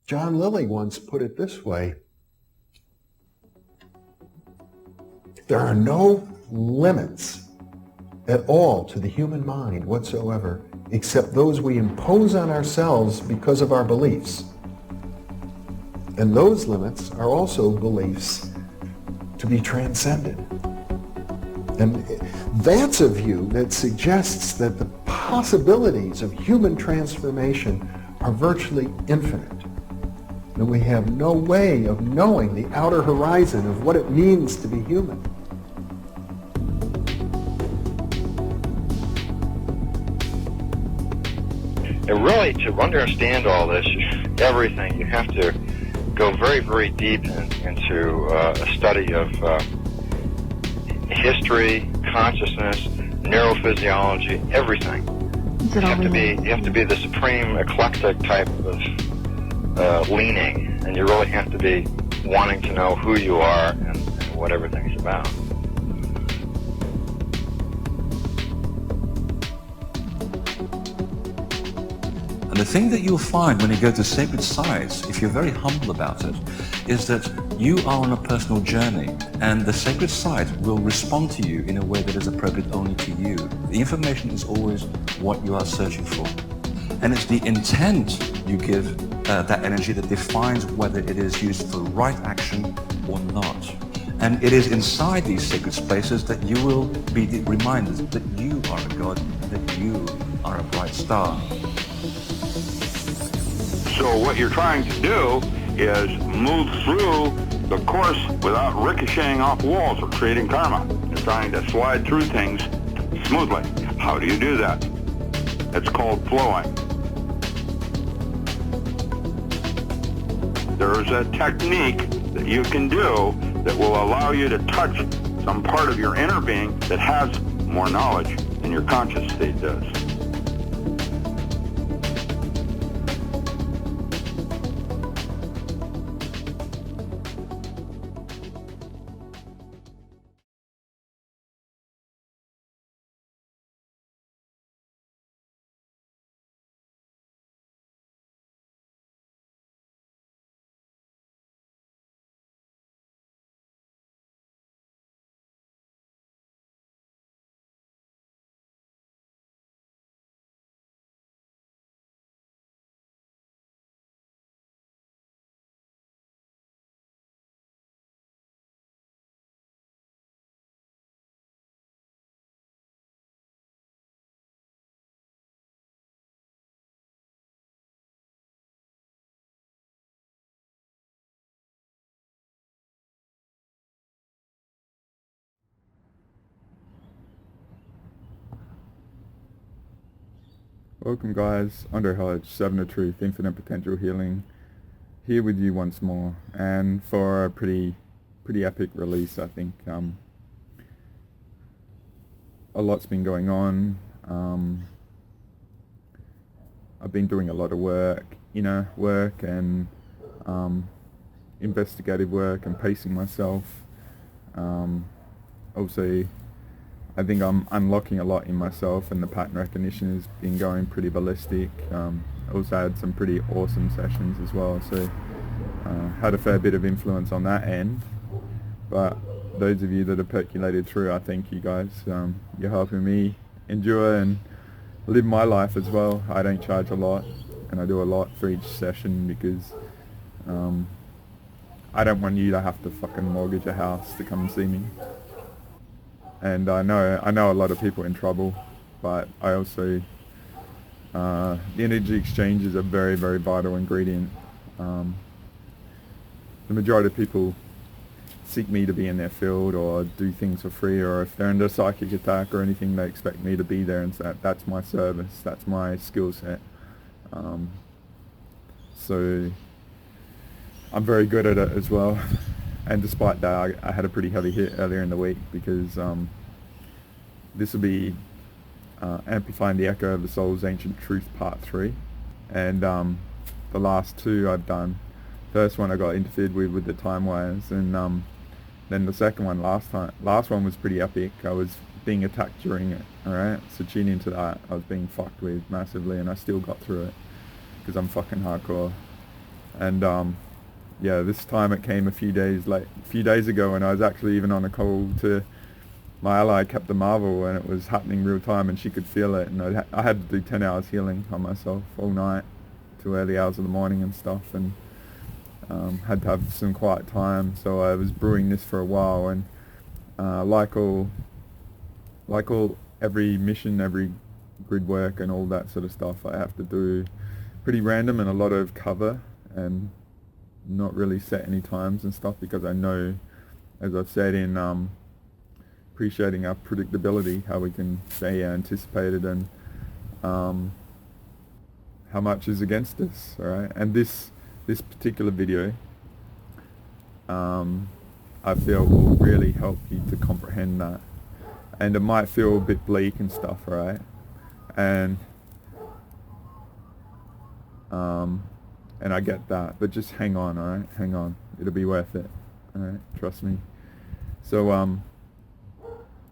John Lilly once put it this way: there are no limits at all to the human mind whatsoever, except those we impose on ourselves because of our beliefs. And those limits are also beliefs to be transcended. And that's a view that suggests that the possibilities of human transformation are virtually infinite. And we have no way of knowing the outer horizon of what it means to be human. And really, to understand all this, everything, you have to go very, very deep into a study of history, consciousness, neurophysiology, everything. You have to be the supreme eclectic type of leaning, and you really have to be wanting to know who you are and what everything's about. And the thing that you'll find when you go to sacred sites, if you're very humble about it, is that you are on a personal journey, and the sacred site will respond to you in a way that is appropriate only to you. The information is always what you are searching for. And it's the intent you give that energy that defines whether it is used for right action or not. And it is inside these sacred spaces that you will be reminded that you are a god, that you are a bright star. So what you're trying to do is move through the course without ricocheting off walls or creating karma. You're trying to slide through things smoothly. How do you do that? It's called flowing. There's a technique that you can do that will allow you to touch some part of your inner being that has more knowledge than your conscious state does. Welcome guys, under Hodge, 7 of Truth, Infinite Potential Healing, here with you once more, and for a pretty epic release, I think. A lot's been going on. I've been doing a lot of work, inner work and investigative work and pacing myself. Also, I think I'm unlocking a lot in myself, and the pattern recognition has been going pretty ballistic. I also had some pretty awesome sessions as well, so had a fair bit of influence on that end. But those of you that have percolated through, I thank you guys. You're helping me endure and live my life as well. I don't charge a lot, and I do a lot for each session because I don't want you to have to fucking mortgage a house to come and see me. And I know a lot of people in trouble, but I also, the energy exchange is a very, very vital ingredient. The majority of people seek me to be in their field or do things for free, or if they're under a psychic attack or anything, they expect me to be there, and so that's my service, that's my skill set. So I'm very good at it as well. And despite that, I had a pretty heavy hit earlier in the week because this will be Amplifying the Echo of the Soul's Ancient Truth Part 3. And the last two I've done. First one I got interfered with the time wires, and then the second one last one was pretty epic. I was being attacked during it, alright? So tune into that. I was being fucked with massively, and I still got through it because I'm fucking hardcore. And yeah, this time it came a few days ago, and I was actually even on a call to my ally, Captain Marvel, and it was happening real time, and she could feel it. And I had to do 10 hours healing on myself all night to early hours of the morning and stuff, and had to have some quiet time. So I was brewing this for a while, and like all every mission, every grid work and all that sort of stuff, I have to do pretty random and a lot of cover, and not really set any times and stuff, because I know, as I've said, in appreciating our predictability, how we can stay anticipated, and how much is against us, all right? And this particular video, I feel will really help you to comprehend that. And it might feel a bit bleak and stuff, right? And I get that, but just hang on, all right? Hang on. It'll be worth it, all right? Trust me. So,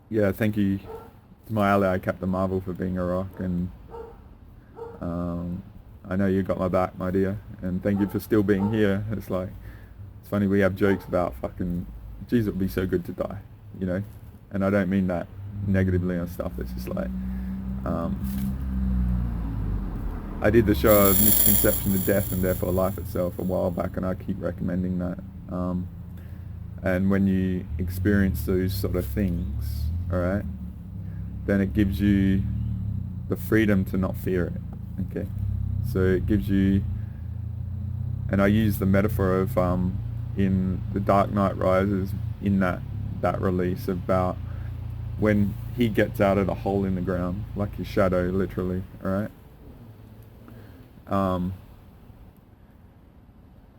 yeah, thank you to my ally, Captain Marvel, for being a rock, and I know you got my back, my dear, and thank you for still being here. It's funny, we have jokes about fucking, geez, it would be so good to die, you know? And I don't mean that negatively and stuff. It's just like, I did the show of Misconception to Death and Therefore Life Itself a while back, and I keep recommending that. And when you experience those sort of things, alright, then it gives you the freedom to not fear it, okay? So it gives you, and I use the metaphor of, in The Dark Knight Rises, in that release, about when he gets out of the hole in the ground, like his shadow, literally, alright?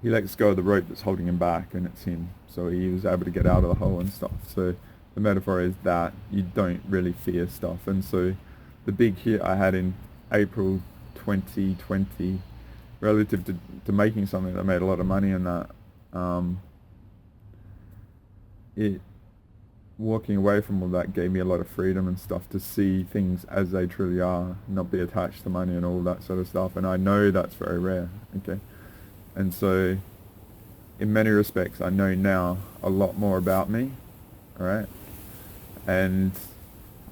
He lets go of the rope that's holding him back, and it's him. So he was able to get out of the hole and stuff. So the metaphor is that you don't really fear stuff. And so the big hit I had in April 2020, relative to making something that made a lot of money, and that, walking away from all that gave me a lot of freedom and stuff to see things as they truly are, not be attached to money and all that sort of stuff. And I know that's very rare, okay? And so in many respects, I know now a lot more about me, alright? And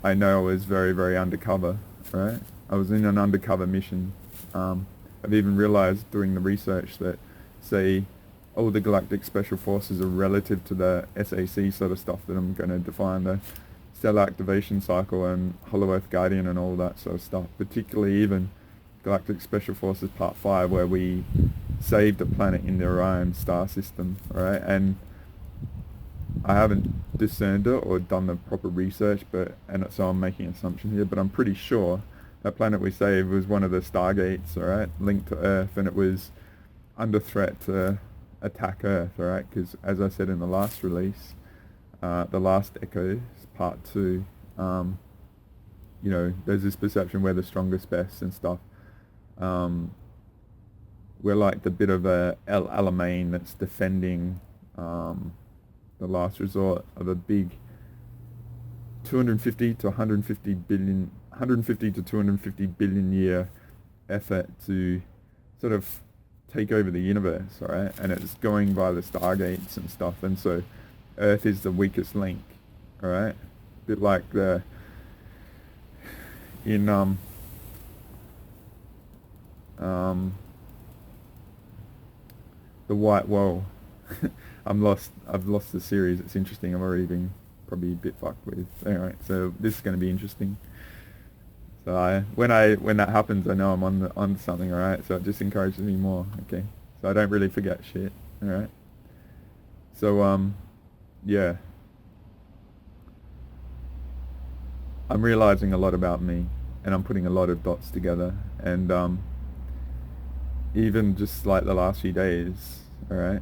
I know I was very, very undercover, right? I was in an undercover mission. I've even realized during the research that, say, all the galactic special forces are relative to the SAC sort of stuff that I'm going to define, the stellar activation cycle and Hollow Earth Guardian and all that sort of stuff, particularly even Galactic Special Forces Part 5, where we saved a planet in the Orion star system, right? And I haven't discerned it or done the proper research, and so I'm making an assumption here, but I'm pretty sure that planet we saved was one of the Stargates, alright, linked to Earth, and it was under threat to attack Earth, alright, because as I said in the last release, the last Echoes, Part 2, you know, there's this perception we're the strongest, best and stuff. We're like the bit of a El Alamein that's defending the last resort of a big 250 to 250 billion year effort to sort of take over the universe, alright? And it's going by the Stargates and stuff, and so Earth is the weakest link, alright? A bit like in the White Wall. I've lost the series. It's interesting. I've already been probably a bit fucked with. Alright, so this is going to be interesting. So when that happens, I know I'm on something, alright? So it just encourages me more, okay? So I don't really forget shit, alright? So, yeah. I'm realizing a lot about me, and I'm putting a lot of dots together, and even just like the last few days, alright?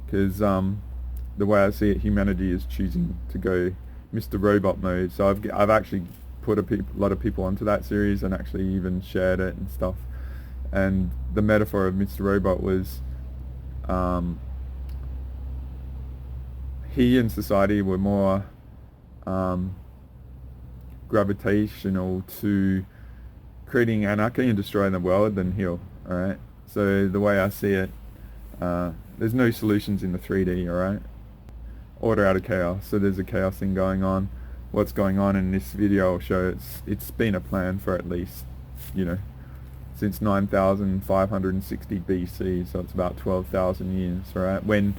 Because the way I see it, humanity is choosing to go Mr. Robot mode. So I've actually put a lot of people onto that series, and actually even shared it and stuff. And the metaphor of Mr. Robot was he and society were more gravitational to creating anarchy and destroying the world than heal, alright? So the way I see it, there's no solutions in the 3D, alright? Order out of chaos. So there's a chaos thing going on. What's going on in this video I'll show, it's been a plan for at least, since 9,560 BC, so it's about 12,000 years, right? When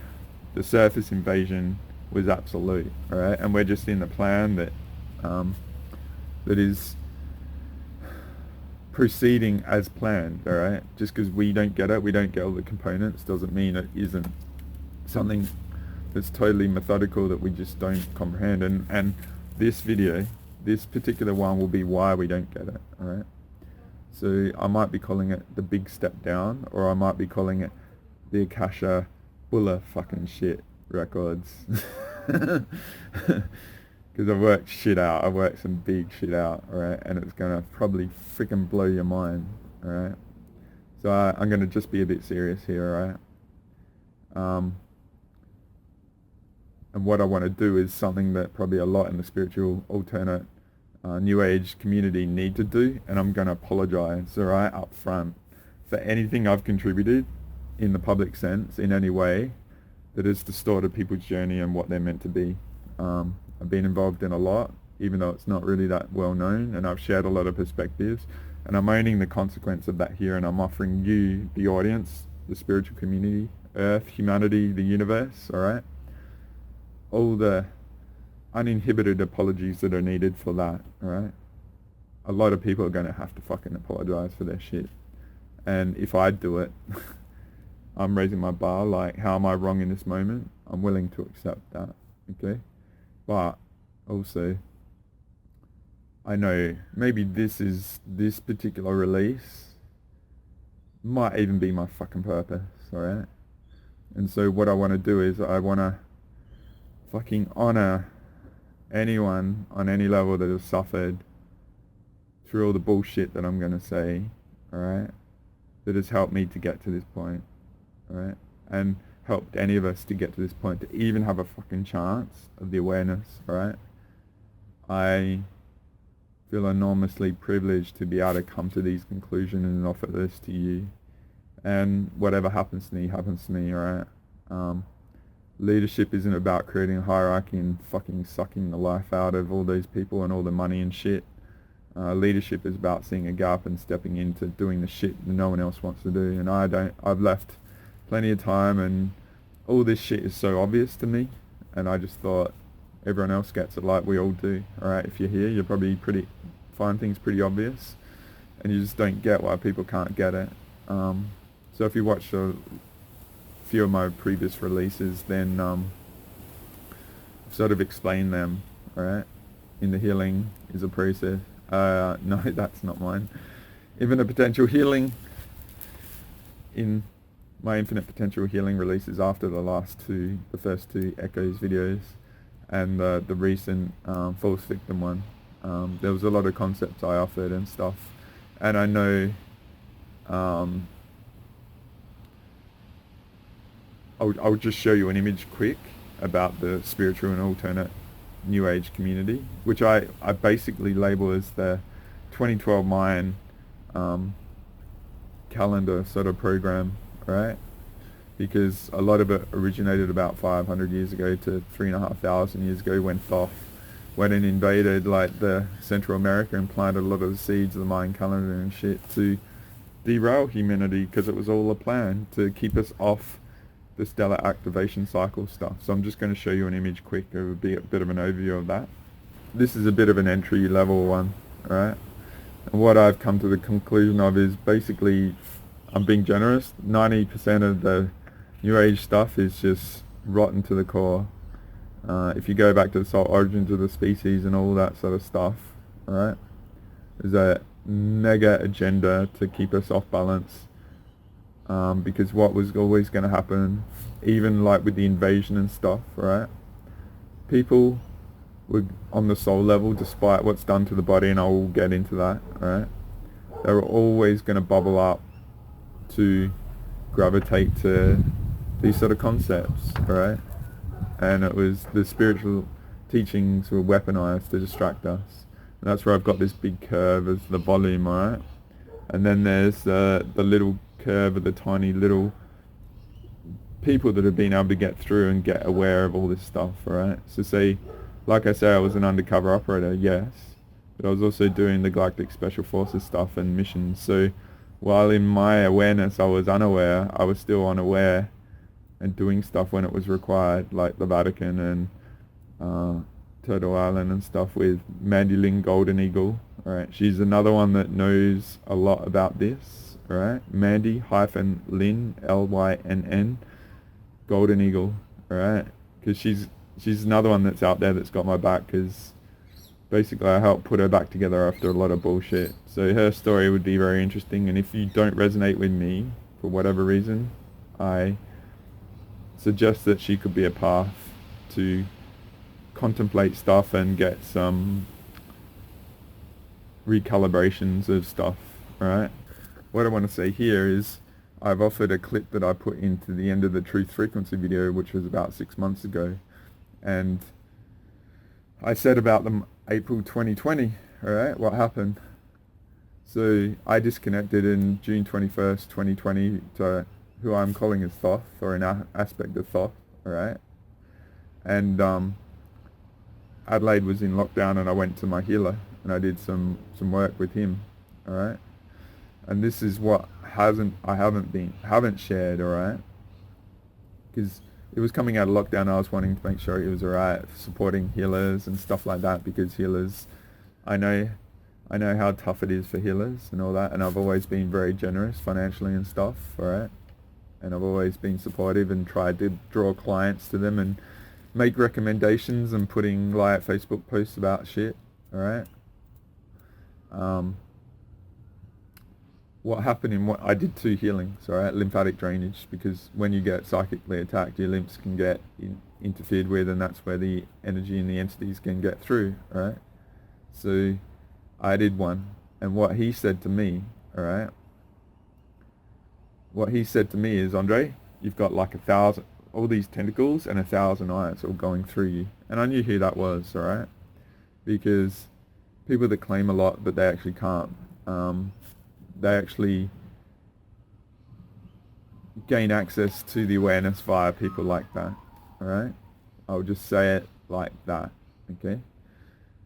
the surface invasion was absolute, right? And we're just in the plan that that is proceeding as planned, alright? Just because we don't get it, we don't get all the components, doesn't mean it isn't something that's totally methodical that we just don't comprehend. And this video, this particular one, will be why we don't get it, alright? So I might be calling it the big step down, or I might be calling it the Akasha Bulla fucking shit records. Because I've worked shit out, I've worked some big shit out, alright, and it's going to probably freaking blow your mind, alright? So I'm going to just be a bit serious here, alright? And what I want to do is something that probably a lot in the spiritual alternate New Age community need to do, and I'm going to apologize, alright, up front for anything I've contributed in the public sense in any way that has distorted people's journey and what they're meant to be. I've been involved in a lot, even though it's not really that well known, and I've shared a lot of perspectives, and I'm owning the consequence of that here, and I'm offering you, the audience, the spiritual community, Earth, humanity, the universe, alright, all the uninhibited apologies that are needed for that, alright? A lot of people are going to have to fucking apologize for their shit, and if I do it, I'm raising my bar, like, how am I wrong in this moment? I'm willing to accept that, okay? But also, I know maybe this particular release might even be my fucking purpose, alright? And so what I want to do is I want to fucking honor anyone on any level that has suffered through all the bullshit that I'm going to say, alright? That has helped me to get to this point, alright? And helped any of us to get to this point, to even have a fucking chance of the awareness, alright? I feel enormously privileged to be able to come to these conclusions and offer this to you. And whatever happens to me, alright? Leadership isn't about creating a hierarchy and fucking sucking the life out of all those people and all the money and shit. Leadership is about seeing a gap and stepping into doing the shit that no one else wants to do. And I've left plenty of time, and all this shit is so obvious to me, and I just thought everyone else gets it like we all do, alright? If you're here, you're probably find things pretty obvious, and you just don't get why people can't get it. So if you watch a few of my previous releases, then I've sort of explained them, alright? In the healing is a process. No, that's not mine. Infinite potential healing. In my infinite potential healing releases after the first two Echoes videos, and the recent false victim one, there was a lot of concepts I offered and stuff, and I know I'll just show you an image quick about the spiritual and alternate New Age community, which I basically label as the 2012 Mayan calendar sort of program, right? Because a lot of it originated about 500 years ago to 3,500 years ago, when Thoth went and invaded like the Central America and planted a lot of the seeds of the Mayan calendar and shit to derail humanity, because it was all a plan to keep us off the stellar activation cycle stuff. So I'm just going to show you an image quick of a bit of an overview of that. This is a bit of an entry level one, alright? And what I've come to the conclusion of is basically, I'm being generous, 90% of the New Age stuff is just rotten to the core. If you go back to the soul origins of the species and all that sort of stuff, alright? There's a mega agenda to keep us off balance. Because what was always going to happen, even like with the invasion and stuff, right? People were on the soul level, despite what's done to the body, and I will get into that, right? They were always going to bubble up to gravitate to these sort of concepts, right? And it was the spiritual teachings were weaponized to distract us. And that's where I've got this big curve as the volume, right? And then there's the little curve of the tiny little people that have been able to get through and get aware of all this stuff, right? So say, like I say, I was an undercover operator, yes, but I was also doing the Galactic Special Forces stuff and missions. So while in my awareness I was unaware, I was still unaware and doing stuff when it was required, like the Vatican and Turtle Island and stuff with Mandy Lynn Golden Eagle. Alright, she's another one that knows a lot about this. Alright, Mandy-Lynn, Lynn, Golden Eagle. Alright, because she's another one that's out there that's got my back, because basically I helped put her back together after a lot of bullshit. So her story would be very interesting, and if you don't resonate with me for whatever reason, I suggest that she could be a path to contemplate stuff and get some recalibrations of stuff, right? What I want to say here is I've offered a clip that I put into the end of the Truth Frequency video, which was about 6 months ago, and I said about them April 2020, alright, what happened? So I disconnected in June 21st, 2020 to who I'm calling as Thoth, or an aspect of Thoth, alright? And Adelaide was in lockdown, and I went to my healer and I did some work with him, alright? And this is what I haven't shared, alright? Because it was coming out of lockdown, I was wanting to make sure he was alright, supporting healers and stuff like that, because healers, I know how tough it is for healers and all that, and I've always been very generous financially and stuff, alright? And I've always been supportive and tried to draw clients to them and make recommendations and putting like Facebook posts about shit, alright? What happened in what I did 2 healings, alright, lymphatic drainage, because when you get psychically attacked, your lymphs can get interfered with, and that's where the energy and the entities can get through, alright? So I did one, and what he said to me, alright, what he said to me is, Andre, you've got like 1,000, all these tentacles and 1,000 eyes all going through you. And I knew who that was, alright? Because people that claim a lot, but they actually can't. They actually gain access to the awareness via people like that, alright? I'll just say it like that, okay?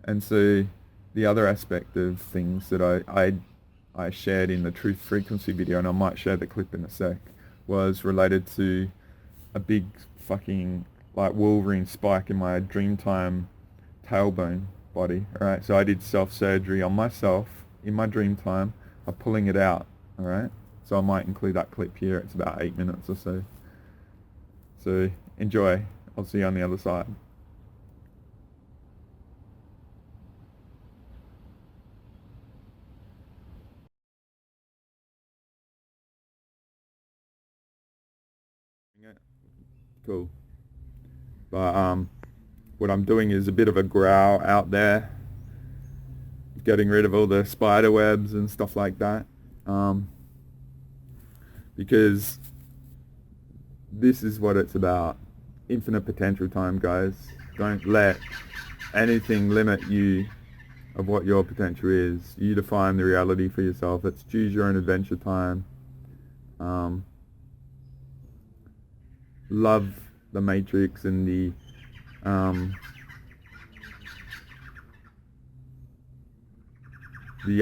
And so the other aspect of things that I shared in the Truth Frequency video, and I might share the clip in a sec, was related to a big fucking like Wolverine spike in my Dreamtime tailbone body, alright? So I did self-surgery on myself in my Dreamtime, I'm pulling it out, alright? So I might include that clip here, it's about 8 minutes or so. So enjoy, I'll see you on the other side. Cool. But what I'm doing is a bit of a growl out there, getting rid of all the spider webs and stuff like that, because this is what it's about. Infinite potential time, guys. Don't let anything limit you of what your potential is. You define the reality for yourself. It's choose your own adventure time. Love the Matrix and the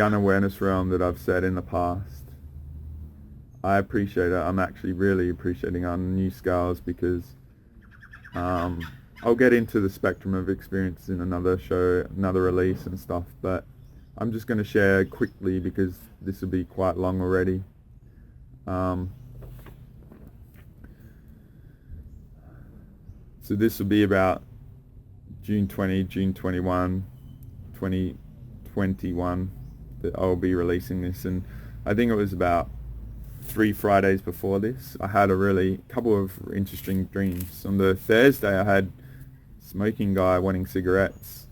unawareness realm that I've said in the past. I appreciate it. I'm actually really appreciating on new scales, because I'll get into the spectrum of experience in another show, another release and stuff, but I'm just going to share quickly because this will be quite long already. So this will be about June 20, June 21, 2021 that I'll be releasing this, and I think it was about 3 Fridays before this, I had a couple of interesting dreams. On the Thursday I had a smoking guy wanting cigarettes.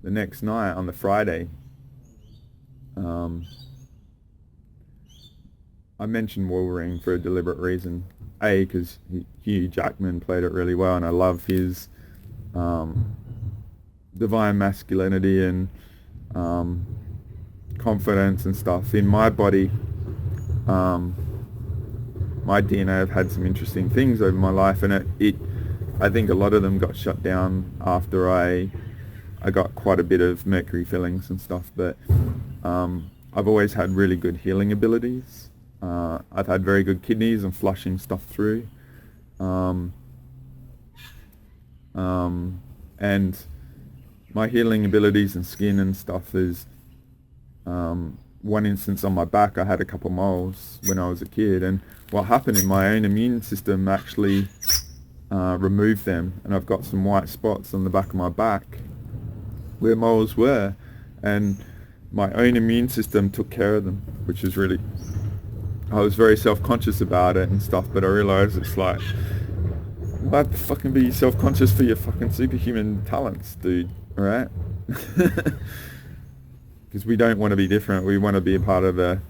The next night, on the Friday, I mentioned Wolverine for a deliberate reason. A, because Hugh Jackman played it really well, and I love his divine masculinity and confidence and stuff. In my body, my DNA have had some interesting things over my life, and I think a lot of them got shut down after I got quite a bit of mercury fillings and stuff, but I've always had really good healing abilities. I've had very good kidneys and flushing stuff through. And my healing abilities and skin and stuff is, one instance on my back, I had a couple moles when I was a kid, and what happened in my own immune system actually removed them, and I've got some white spots on the back of my back where moles were, and my own immune system took care of them, which is really, I was very self-conscious about it and stuff, but I realized it's like, why the fucking be self-conscious for your fucking superhuman talents, dude, alright? Because we don't want to be different, we want to be a part of the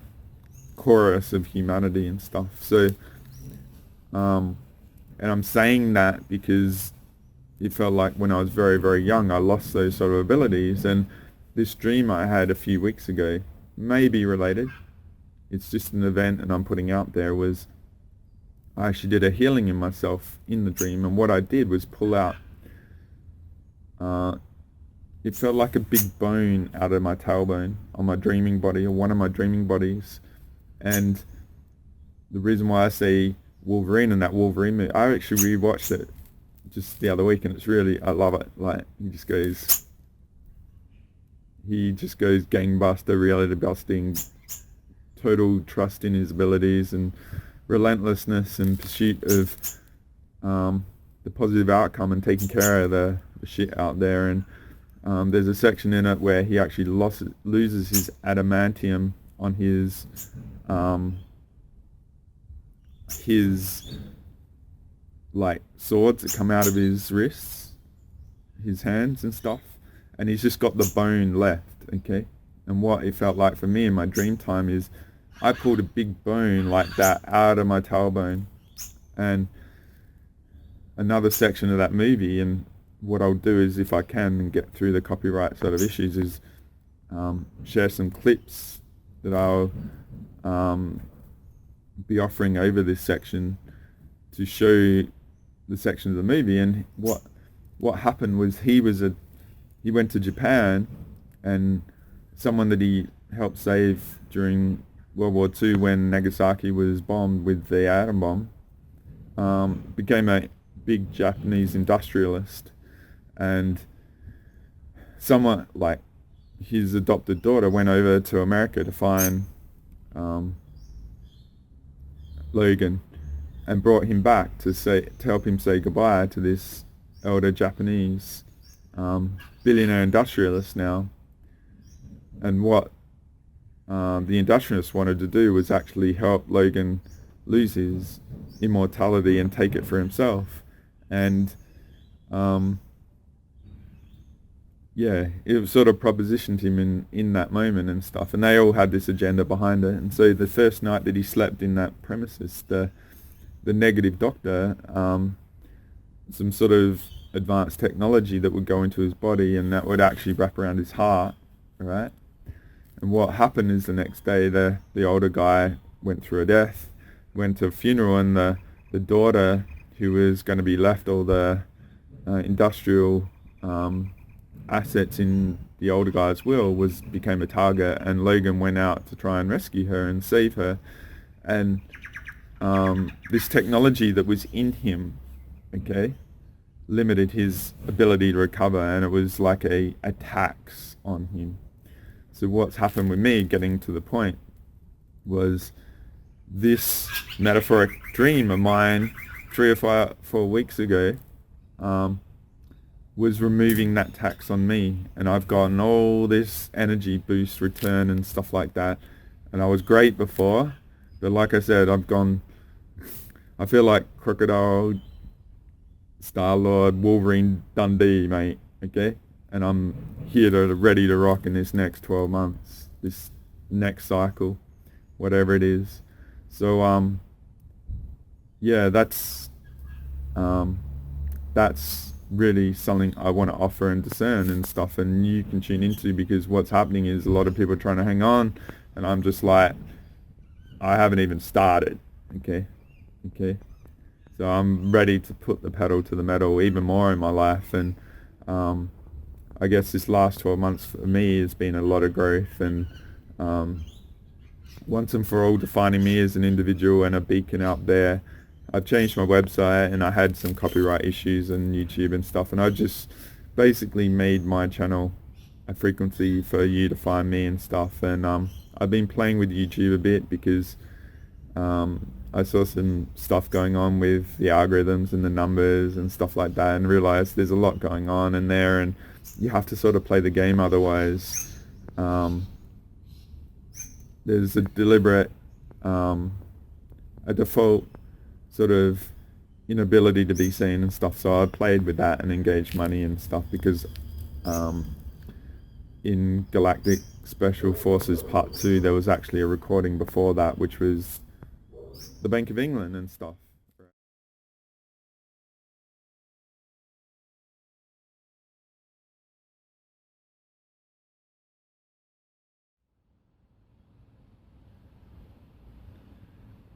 chorus of humanity and stuff. So, and I'm saying that because it felt like when I was very, very young, I lost those sort of abilities, and this dream I had a few weeks ago may be related. It's just an event, and I'm putting out there, was I actually did a healing in myself in the dream, and what I did was pull out, it felt like a big bone out of my tailbone on my dreaming body, or one of my dreaming bodies. And the reason why I say Wolverine and that Wolverine movie, I actually rewatched it just the other week, and it's really, I love it. Like, he just goes gangbuster, reality busting, total trust in his abilities, and relentlessness and pursuit of the positive outcome and taking care of the shit out there. And there's a section in it where he actually loses his adamantium on his like swords that come out of his wrists, his hands and stuff, and he's just got the bone left, okay? And what it felt like for me in my dream time is I pulled a big bone like that out of my tailbone. And another section of that movie, and what I'll do is, if I can and get through the copyright sort of issues, is share some clips that I'll be offering over this section to show the section of the movie. And what happened was he went to Japan, and someone that he helped save during World War II when Nagasaki was bombed with the atom bomb, became a big Japanese industrialist, and someone like his adopted daughter went over to America to find Logan and brought him back to help him say goodbye to this elder Japanese billionaire industrialist now. And what the industrialist wanted to do was actually help Logan lose his immortality and take it for himself. And it sort of propositioned him in that moment and stuff, and they all had this agenda behind it. And so the first night that he slept in that premises, the negative doctor, some sort of advanced technology that would go into his body, and that would actually wrap around his heart, right? And what happened is the next day the older guy went through a death, went to a funeral, and the daughter, who was going to be left all the industrial assets in the older guy's will, became a target, and Logan went out to try and rescue her and save her. And this technology that was in him, okay, limited his ability to recover, and it was like a tax on him. So what's happened with me, getting to the point, was this metaphoric dream of mine 3 or 4 weeks ago was removing that tax on me, and I've gotten all this energy boost return and stuff like that. And I was great before, but like I said, I feel like Crocodile, Star-Lord, Wolverine, Dundee, mate, okay? And I'm here ready to rock in this next 12 months, this next cycle, whatever it is. So that's really something I want to offer and discern and stuff, and you can tune into, because what's happening is a lot of people are trying to hang on, and I'm just like, I haven't even started, okay? okay? So I'm ready to put the pedal to the metal even more in my life, and I guess this last 12 months for me has been a lot of growth, and once and for all defining me as an individual and a beacon out there. I've changed my website, and I had some copyright issues on YouTube and stuff, and I just basically made my channel a frequency for you to find me and stuff. And I've been playing with YouTube a bit because I saw some stuff going on with the algorithms and the numbers and stuff like that, and realized there's a lot going on in there, and you have to sort of play the game, otherwise there's a deliberate a default sort of inability to be seen and stuff. So I played with that and engaged money and stuff, because in Galactic Special Forces Part 2 there was actually a recording before that, which was the Bank of England and stuff.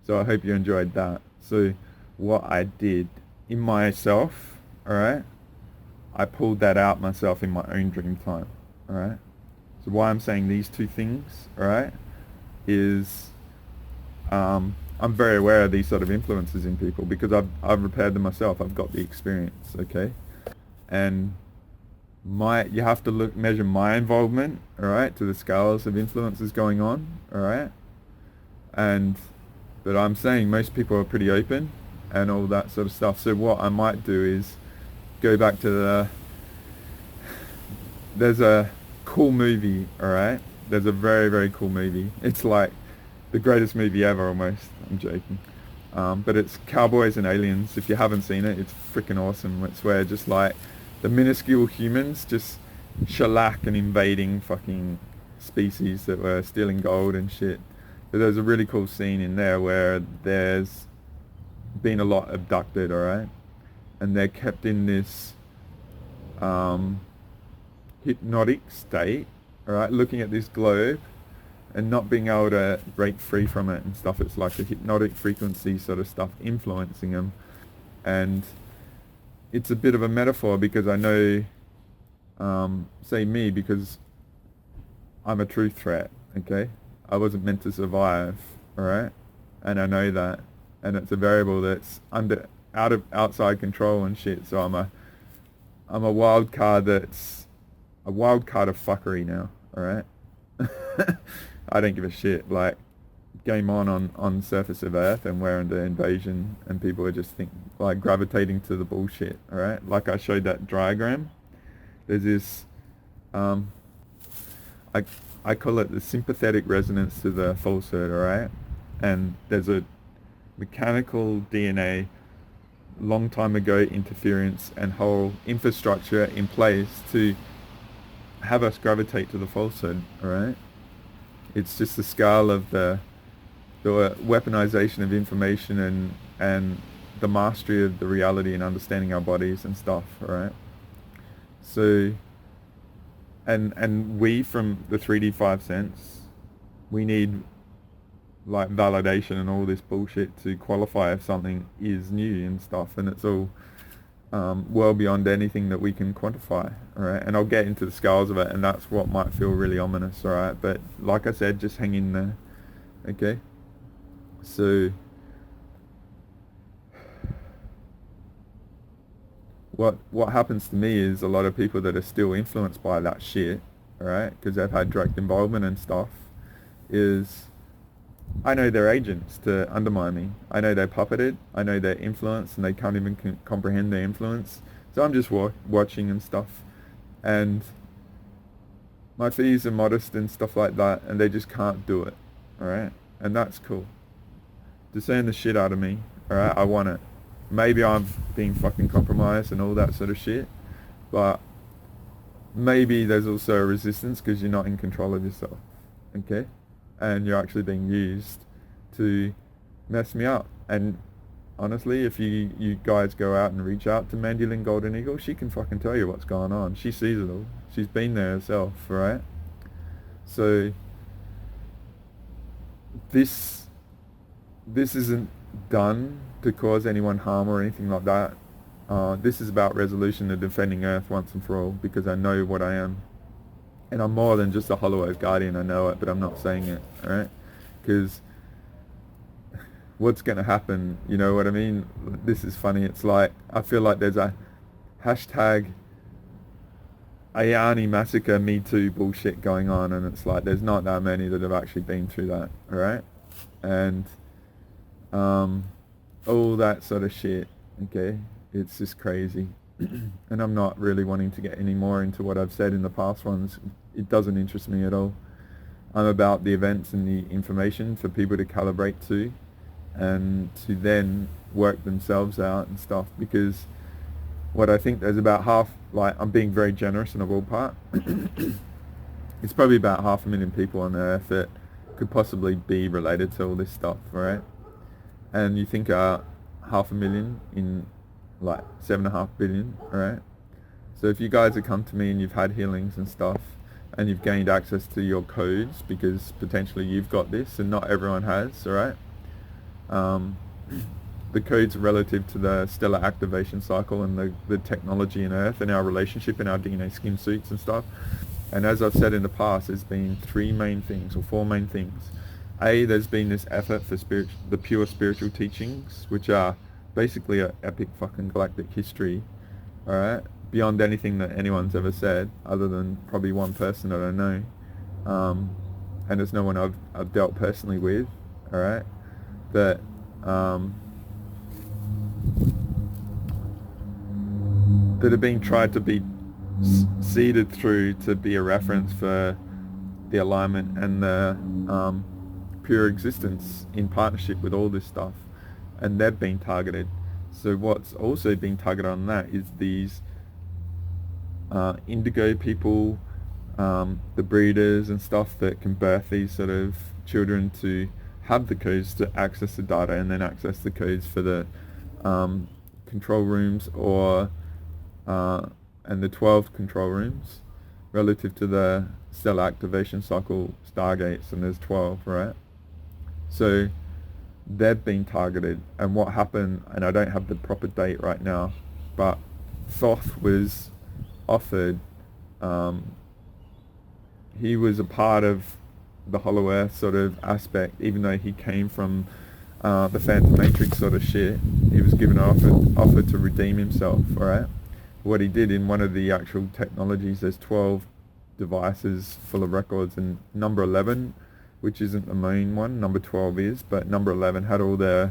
So I hope you enjoyed that. So what I did in myself, alright, I pulled that out myself in my own dream time, alright? So why I'm saying these two things, alright, is I'm very aware of these sort of influences in people, because I've repaired them myself. I've got the experience, okay? And you have to measure my involvement, alright, to the scales of influences going on, alright? But I'm saying most people are pretty open and all that sort of stuff. So what I might do is go back to there's a cool movie, alright? There's a very, very cool movie. It's like the greatest movie ever, almost. I'm joking. But it's Cowboys and Aliens. If you haven't seen it, it's freaking awesome. It's where just like the minuscule humans just shellac and invading fucking species that were stealing gold and shit. But there's a really cool scene in there where there's been a lot abducted, alright? And they're kept in this hypnotic state, alright, looking at this globe and not being able to break free from it and stuff. It's like a hypnotic frequency sort of stuff influencing them. And it's a bit of a metaphor, because I know, say me, because I'm a truth threat, okay? I wasn't meant to survive, alright? And I know that. And it's a variable that's outside control and shit. So I'm a wild card that's a wild card of fuckery now, alright? I don't give a shit. Like, game on the surface of Earth, and we're under invasion, and people are just gravitating to the bullshit, alright? Like I showed that diagram. There's this I call it the sympathetic resonance to the falsehood, alright? And there's a mechanical DNA long time ago interference and whole infrastructure in place to have us gravitate to the falsehood, alright? It's just the scale of the weaponization of information and the mastery of the reality and understanding our bodies and stuff, alright? So and we, from the 3D 5 sense, we need like validation and all this bullshit to qualify if something is new and stuff, and it's all well beyond anything that we can quantify, alright? And I'll get into the scales of it, and that's what might feel really ominous, alright? But like I said, just hang in there, okay? So what happens to me is a lot of people that are still influenced by that shit, alright, because they've had direct involvement and stuff, is I know they're agents to undermine me. I know they're puppeted. I know they're influenced, and they can't even comprehend their influence. So I'm just watching and stuff. And my fees are modest and stuff like that, and they just can't do it, alright? And that's cool. Discern the shit out of me, alright? I want it. Maybe I'm being fucking compromised and all that sort of shit, but maybe there's also a resistance because you're not in control of yourself, okay? And you're actually being used to mess me up. And honestly, if you guys go out and reach out to Mandy Lynn Golden Eagle, she can fucking tell you what's going on. She sees it all. She's been there herself, right? So this isn't done to cause anyone harm or anything like that. This is about resolution and defending Earth once and for all, because I know what I am. And I'm more than just a Hollow Earth Guardian, I know it, but I'm not saying it, alright? Because what's going to happen, you know what I mean? This is funny, it's like, I feel like there's a hashtag Ayani massacre Me Too bullshit going on, and it's like there's not that many that have actually been through that, alright? And all that sort of shit, okay? It's just crazy. And I'm not really wanting to get any more into what I've said in the past ones. It doesn't interest me at all. I'm about the events and the information for people to calibrate to, and to then work themselves out and stuff, because what I think there's about half, like, I'm being very generous in a ballpark, it's probably about 500,000 people on Earth that could possibly be related to all this stuff, right? And you think 500,000 in like 7.5 billion, right? So if you guys have come to me and you've had healings and stuff, and you've gained access to your codes because potentially you've got this and not everyone has, alright? The codes are relative to the stellar activation cycle and the technology in Earth and our relationship in our DNA skin suits and stuff. And as I've said in the past, there's been 3 main things, or 4 main things. A, there's been this effort for the pure spiritual teachings, which are basically an epic fucking galactic history, alright? Beyond anything that anyone's ever said, other than probably one person that I know. And there's no one I've dealt personally with, alright? That that are being tried to be seeded through to be a reference for the alignment and the pure existence in partnership with all this stuff, and they've been targeted. So what's also been targeted on that is these indigo people, the breeders and stuff that can birth these sort of children to have the codes to access the data and then access the codes for the control rooms, or and the 12 control rooms relative to the stellar activation cycle stargates, and there's 12, right? So they've been targeted, and what happened, and I don't have the proper date right now, but Thoth was offered, he was a part of the Hollow Earth sort of aspect, even though he came from the Phantom Matrix sort of shit. He was given an offer to redeem himself, alright? What he did in one of the actual technologies, there's 12 devices full of records, and number 11, which isn't the main one, number 12 is, but number 11 had all the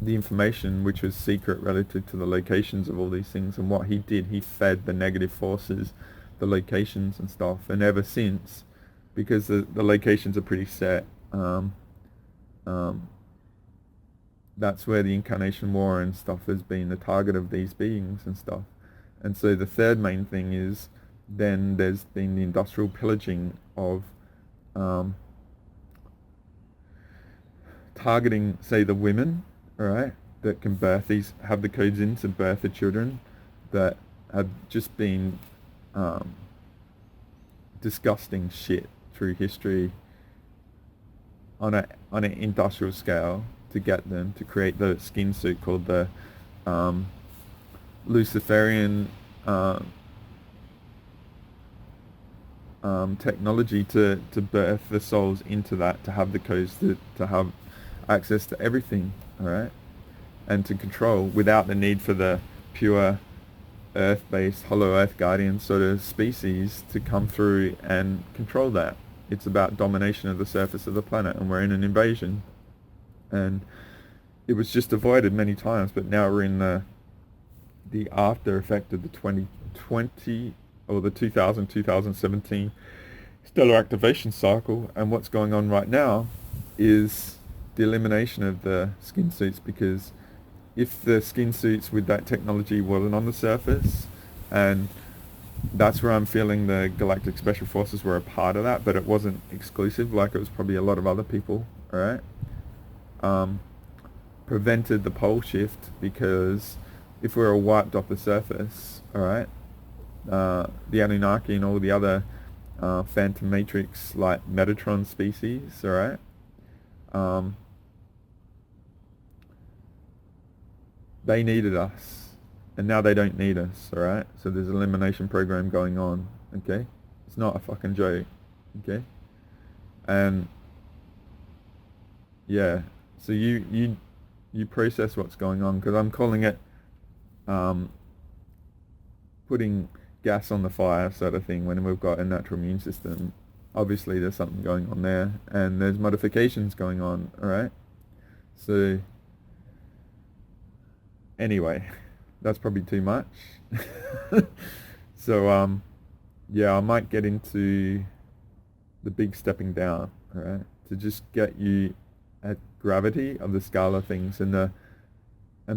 information which was secret relative to the locations of all these things. And what he did, he fed the negative forces the locations and stuff, and ever since, because the locations are pretty set, that's where the incarnation war and stuff has been the target of these beings and stuff. And so the third main thing is, then there's been the industrial pillaging of targeting, say, the women, alright, that can birth these, have the codes in to birth the children, that have just been disgusting shit through history on an industrial scale, to get them to create the skin suit called the Luciferian technology to birth the souls into that, to have the codes to have access to everything, alright, and to control without the need for the pure Earth-based Hollow Earth Guardian sort of species to come through and control that. It's about domination of the surface of the planet, and we're in an invasion. And it was just avoided many times, but now we're in the after effect of the 2020 or the 2017 stellar activation cycle. And what's going on right now is the elimination of the skin suits, because if the skin suits with that technology wasn't on the surface, and that's where I'm feeling the Galactic Special Forces were a part of that, but it wasn't exclusive, like it was probably a lot of other people, alright? Prevented the pole shift, because if we were wiped off the surface, alright, the Anunnaki and all the other Phantom Matrix like Metatron species, alright, they needed us, and now they don't need us, alright? So there's an elimination program going on, okay? It's not a fucking joke, okay? And yeah, so you process what's going on, because I'm calling it putting gas on the fire sort of thing. When we've got a natural immune system, obviously there's something going on there, and there's modifications going on, alright? So anyway, that's probably too much. So yeah, I might get into the big stepping down, alright, to just get you at gravity of the scale of things, and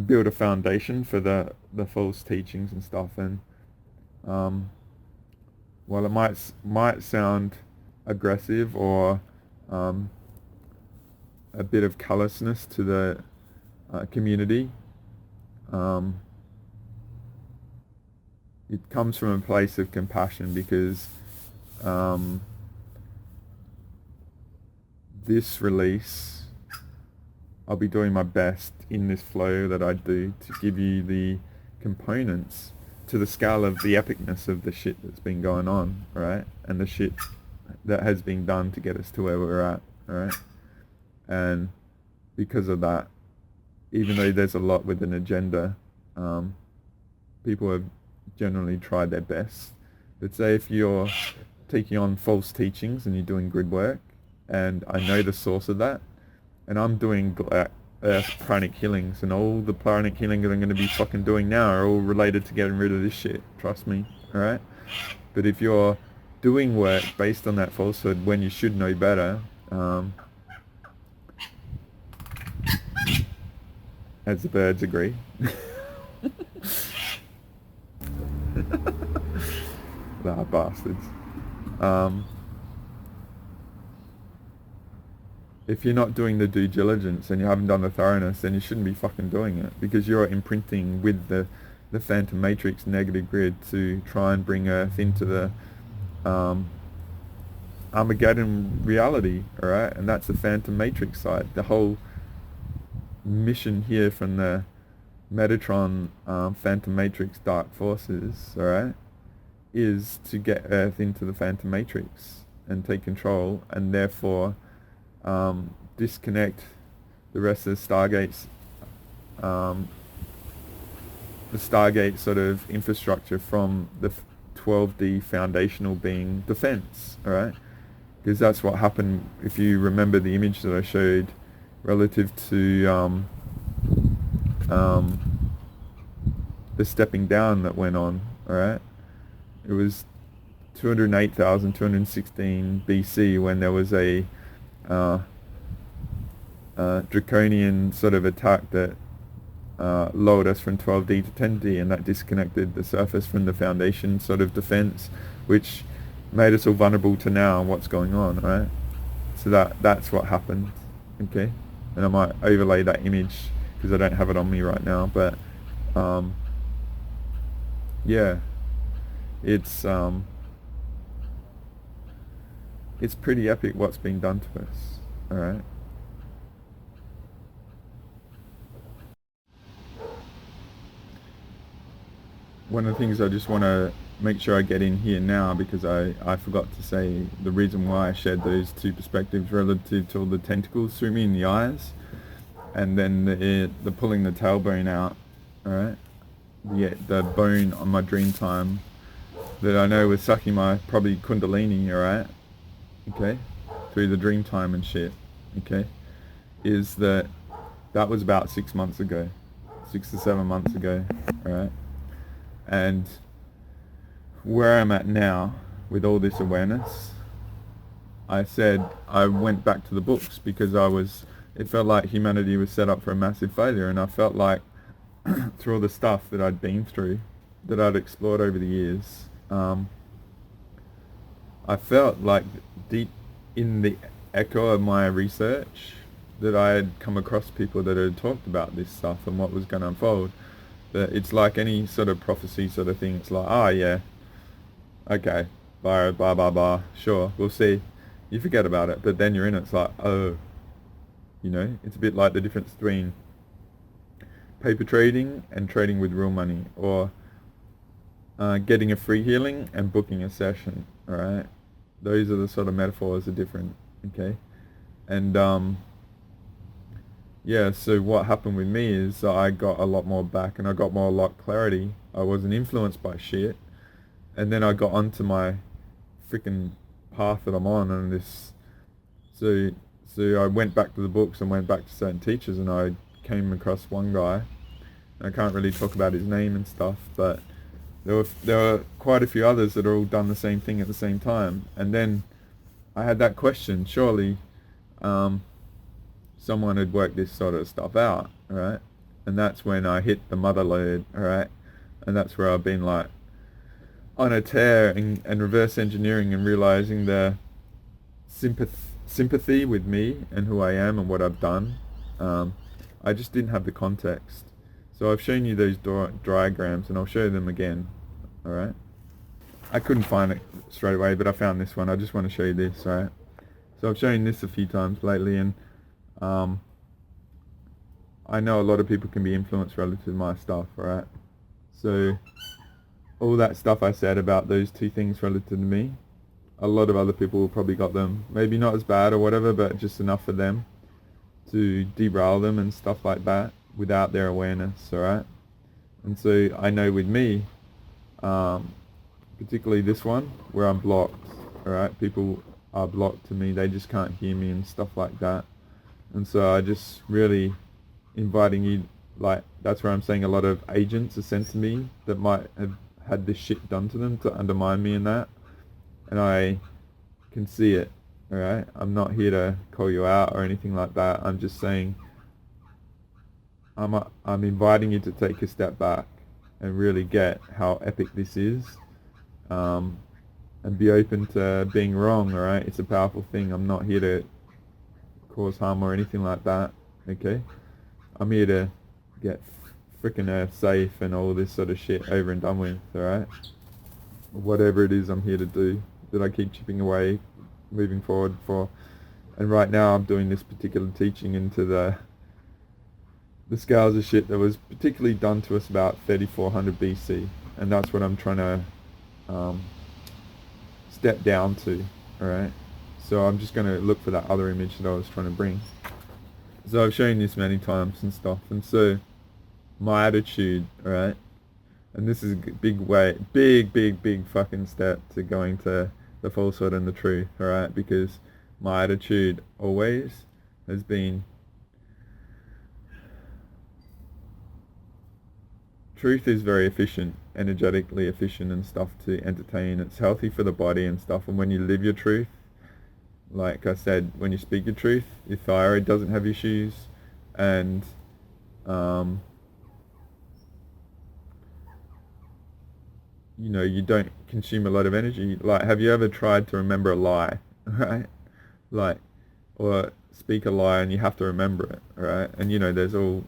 build a foundation for the false teachings and stuff. And while it might sound aggressive or a bit of callousness to the community, it comes from a place of compassion, because this release, I'll be doing my best in this flow that I do to give you the components to the scale of the epicness of the shit that's been going on, right? And the shit that has been done to get us to where we're at, right? And because of that, even though there's a lot with an agenda, people have generally tried their best. But say if you're taking on false teachings and you're doing grid work, and I know the source of that, and I'm doing pranic healings, and all the pranic healing that I'm going to be fucking doing now are all related to getting rid of this shit, trust me, alright? But if you're doing work based on that falsehood when you should know better, as the birds agree, ah, bastards. If you're not doing the due diligence and you haven't done the thoroughness, then you shouldn't be fucking doing it, because you're imprinting with the phantom matrix negative grid to try and bring Earth into the Armageddon reality, alright? And that's the phantom matrix side. The whole mission here from the Metatron phantom matrix dark forces, alright, is to get Earth into the phantom matrix and take control, and therefore disconnect the rest of the Stargate's the Stargate sort of infrastructure from the 12D foundational being defense, alright? Because that's what happened, if you remember the image that I showed relative to the stepping down that went on, alright? It was 208,216 BC when there was a draconian sort of attack that lowered us from 12D to 10D, and that disconnected the surface from the foundation sort of defense, which made us all vulnerable to now what's going on, right? So that's what happened, okay? And I might overlay that image because I don't have it on me right now, but yeah, it's pretty epic what's being done to us, alright? One of the things I just want to make sure I get in here now, because I forgot to say the reason why I shared those two perspectives relative to all the tentacles through me in the eyes, and then the pulling the tailbone out, alright? The bone on my dream time that I know was sucking my probably kundalini, alright? Okay? Through the dream time and shit, okay? Is that was about 6 months ago. 6 to 7 months ago, alright? And where I'm at now with all this awareness, I went back to the books, because it felt like humanity was set up for a massive failure, and I felt like through all the stuff that I'd been through, that I'd explored over the years, I felt like deep in the echo of my research that I had come across people that had talked about this stuff and what was going to unfold. That it's like any sort of prophecy sort of thing. It's like, oh yeah, okay, blah, blah, blah, blah, sure, we'll see. You forget about it, but then you're in it, it's like, oh, you know, it's a bit like the difference between paper trading and trading with real money, or getting a free healing and booking a session. All right, those are the sort of metaphors are different. Okay, and yeah. So what happened with me is I got a lot more back, and I got a lot clarity. I wasn't influenced by shit, and then I got onto my freaking path that I'm on, and this. So I went back to the books and went back to certain teachers, and I came across one guy. I can't really talk about his name and stuff, but there were quite a few others that all done the same thing at the same time. And then I had that question: surely someone had worked this sort of stuff out, right? And that's when I hit the mother lode, all right? And that's where I've been like on a tear and reverse engineering and realizing the sympathy with me and who I am and what I've done. I just didn't have the context. So I've shown you those diagrams, and I'll show them again, all right? I couldn't find it straight away, but I found this one. I just want to show you this, all right? So I've shown this a few times lately, and I know a lot of people can be influenced relative to my stuff, all right? So all that stuff I said about those two things relative to me, a lot of other people probably got them, maybe not as bad or whatever, but just enough for them to derail them and stuff like that without their awareness, alright? And so I know with me, particularly this one, where I'm blocked, alright? People are blocked to me, they just can't hear me and stuff like that. And so I just really inviting you, like, that's where I'm saying a lot of agents are sent to me that might have had this shit done to them to undermine me in that. And I can see it, alright? I'm not here to call you out or anything like that. I'm just saying, I'm inviting you to take a step back and really get how epic this is, and be open to being wrong, alright? It's a powerful thing. I'm not here to cause harm or anything like that, okay? I'm here to get frickin' Earth safe and all this sort of shit over and done with, alright? Whatever it is I'm here to do, that I keep chipping away, moving forward for. And right now I'm doing this particular teaching into the scales of shit that was particularly done to us about 3400 BC, and that's what I'm trying to step down to, alright? So I'm just going to look for that other image that I was trying to bring. So I've shown this many times and stuff, and so my attitude, alright, and this is a big fucking step to going to the falsehood and the truth, alright, because my attitude always has been truth is very efficient, energetically efficient and stuff to entertain. It's healthy for the body and stuff, and when you live your truth, like I said, when you speak your truth, your thyroid doesn't have issues, and you know, you don't consume a lot of energy. Like, have you ever tried to remember a lie, right? Like, or speak a lie and you have to remember it, right? And you know, there's all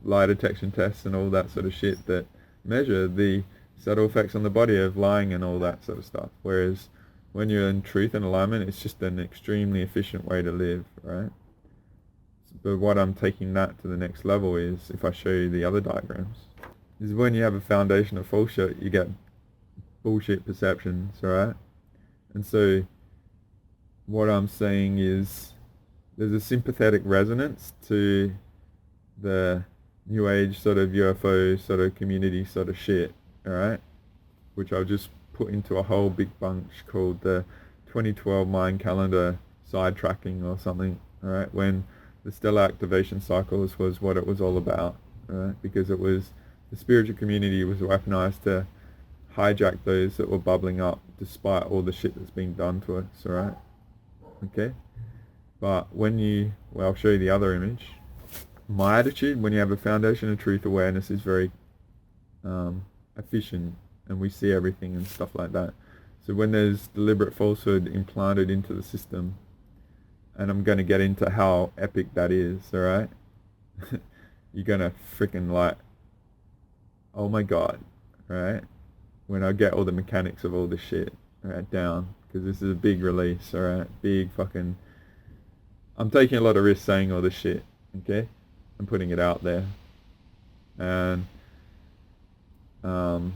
lie detection tests and all that sort of shit that measure the subtle effects on the body of lying and all that sort of stuff. Whereas when you're in truth and alignment, it's just an extremely efficient way to live, right? But what I'm taking that to the next level is, if I show you the other diagrams, is when you have a foundation of bullshit, you get bullshit perceptions, right? And so what I'm saying is there's a sympathetic resonance to the New Age sort of UFO sort of community sort of shit, alright? Which I'll just put into a whole big bunch called the 2012 Mayan calendar sidetracking or something, alright? When the stellar activation cycles was what it was all about, alright? Because it was, the spiritual community was weaponized to hijack those that were bubbling up despite all the shit that's being done to us, alright? Okay? But when you, well, I'll show you the other image. My attitude, when you have a foundation of truth awareness, is very efficient, and we see everything and stuff like that. So when there's deliberate falsehood implanted into the system, and I'm going to get into how epic that is, alright? You're going to freaking like, oh my god, right? When I get all the mechanics of all this shit, right, down, because this is a big release, alright? Big fucking, I'm taking a lot of risks saying all this shit, okay? I'm putting it out there. And I'm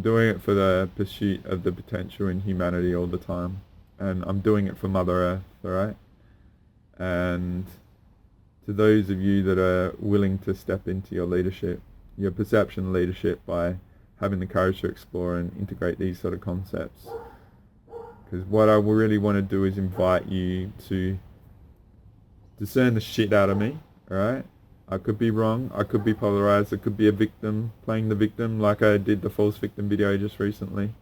doing it for the pursuit of the potential in humanity all the time, and I'm doing it for Mother Earth, alright? And to those of you that are willing to step into your leadership, your perception leadership, by having the courage to explore and integrate these sort of concepts. Because what I really want to do is invite you to discern the shit out of me, alright? I could be wrong, I could be polarized, I could be a victim, playing the victim like I did the false victim video just recently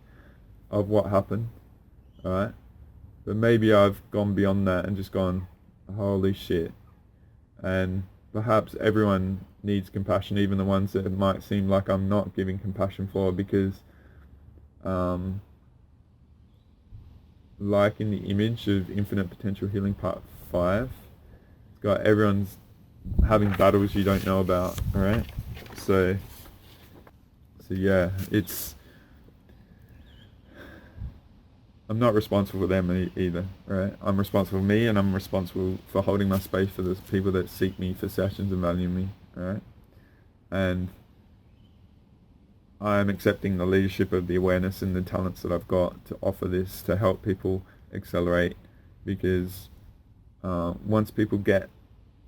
of what happened, alright? But maybe I've gone beyond that and just gone, holy shit. And perhaps everyone needs compassion, even the ones that it might seem like I'm not giving compassion for, because like in the image of Infinite Potential Healing Part 5, it's got everyone's having battles you don't know about, alright? So yeah, I'm not responsible for them either, right? I'm responsible for me, and I'm responsible for holding my space for the people that seek me for sessions and value me, alright? And I'm accepting the leadership of the awareness and the talents that I've got to offer this to help people accelerate, because once people get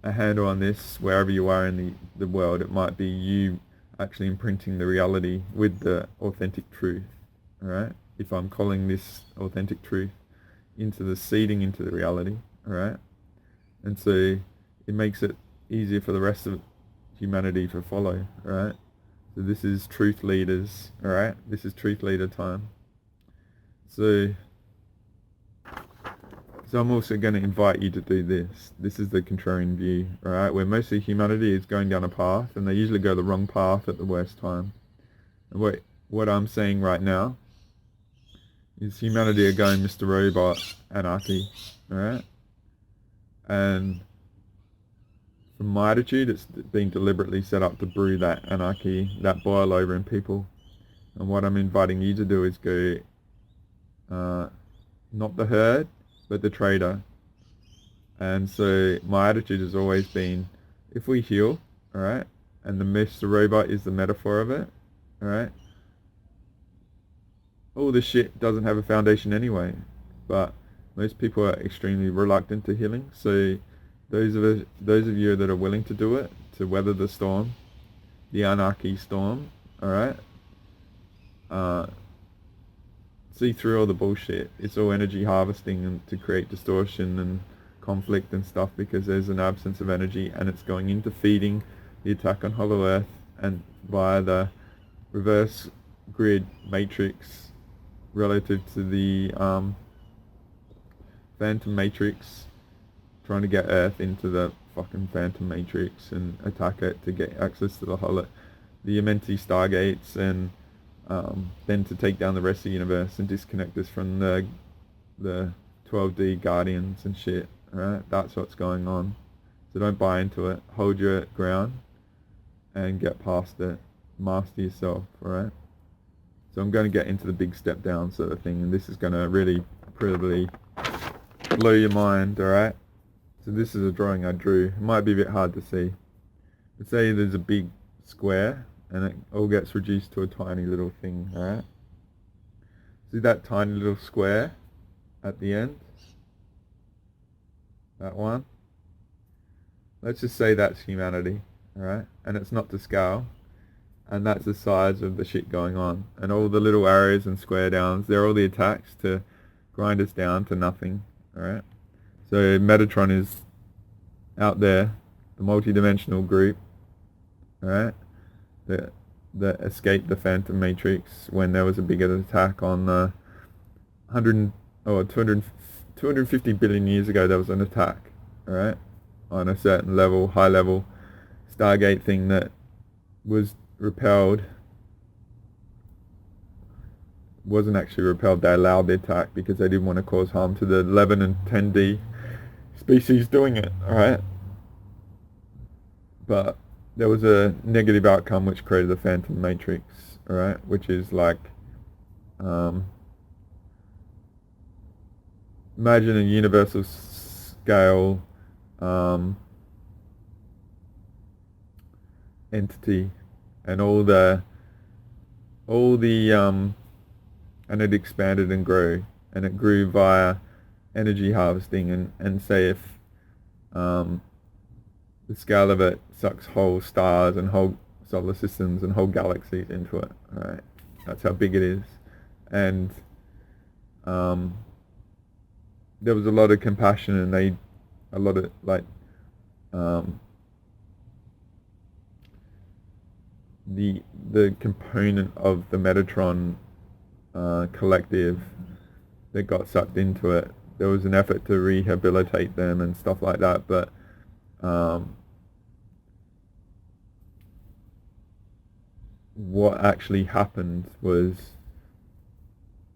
a handle on this, wherever you are in the world, it might be you actually imprinting the reality with the authentic truth, alright? If I'm calling this authentic truth into the seeding into the reality, alright? And so it makes it easier for the rest of humanity to follow, alright? So this is truth leaders, alright? This is truth leader time. So I'm also going to invite you to do this. This is the contrarian view, alright? Where most of humanity is going down a path, and they usually go the wrong path at the worst time. And what I'm saying right now is humanity are going Mr. Robot anarchy, alright? And from my attitude, it's been deliberately set up to brew that anarchy, that boil over in people. And what I'm inviting you to do is go, not the herd, but the trader. And so my attitude has always been, if we heal, alright, and the Mr. Robot is the metaphor of it, alright, all this shit doesn't have a foundation anyway, but most people are extremely reluctant to healing. So those of you that are willing to do it, to weather the storm, the anarchy storm, alright, see through all the bullshit. It's all energy harvesting and to create distortion and conflict and stuff, because there's an absence of energy, and it's going into feeding the attack on Hollow Earth and via the reverse grid matrix relative to the Phantom Matrix, trying to get Earth into the fucking Phantom Matrix and attack it to get access to the Amenti Stargates, and then to take down the rest of the universe and disconnect us from the 12D Guardians and shit, alright? That's what's going on. So don't buy into it. Hold your ground and get past it. Master yourself, alright? So I'm going to get into the big step down sort of thing, and this is going to really probably blow your mind, alright? So this is a drawing I drew. It might be a bit hard to see. Let's say there's a big square, and it all gets reduced to a tiny little thing, alright? See that tiny little square at the end? That one? Let's just say that's humanity, alright? And it's not to scale. And that's the size of the shit going on. And all the little arrows and square downs, they're all the attacks to grind us down to nothing, alright? So Metatron is out there, the multi-dimensional group, alright? That escaped the Phantom Matrix when there was a bigger attack on 250 billion years ago. There was an attack, alright, on a certain level, high level Stargate thing that was repelled. Wasn't actually repelled, they allowed the attack because they didn't want to cause harm to the 11 and 10D species doing it, alright? But there was a negative outcome which created the Phantom Matrix, alright? Which is like, imagine a universal scale entity, and and it expanded and grew, and it grew via energy harvesting, and say if the scale of it sucks whole stars and whole solar systems and whole galaxies into it, right? That's how big it is. And there was a lot of compassion, and a lot of like the component of the Metatron collective that got sucked into it. There was an effort to rehabilitate them and stuff like that, but what actually happened was,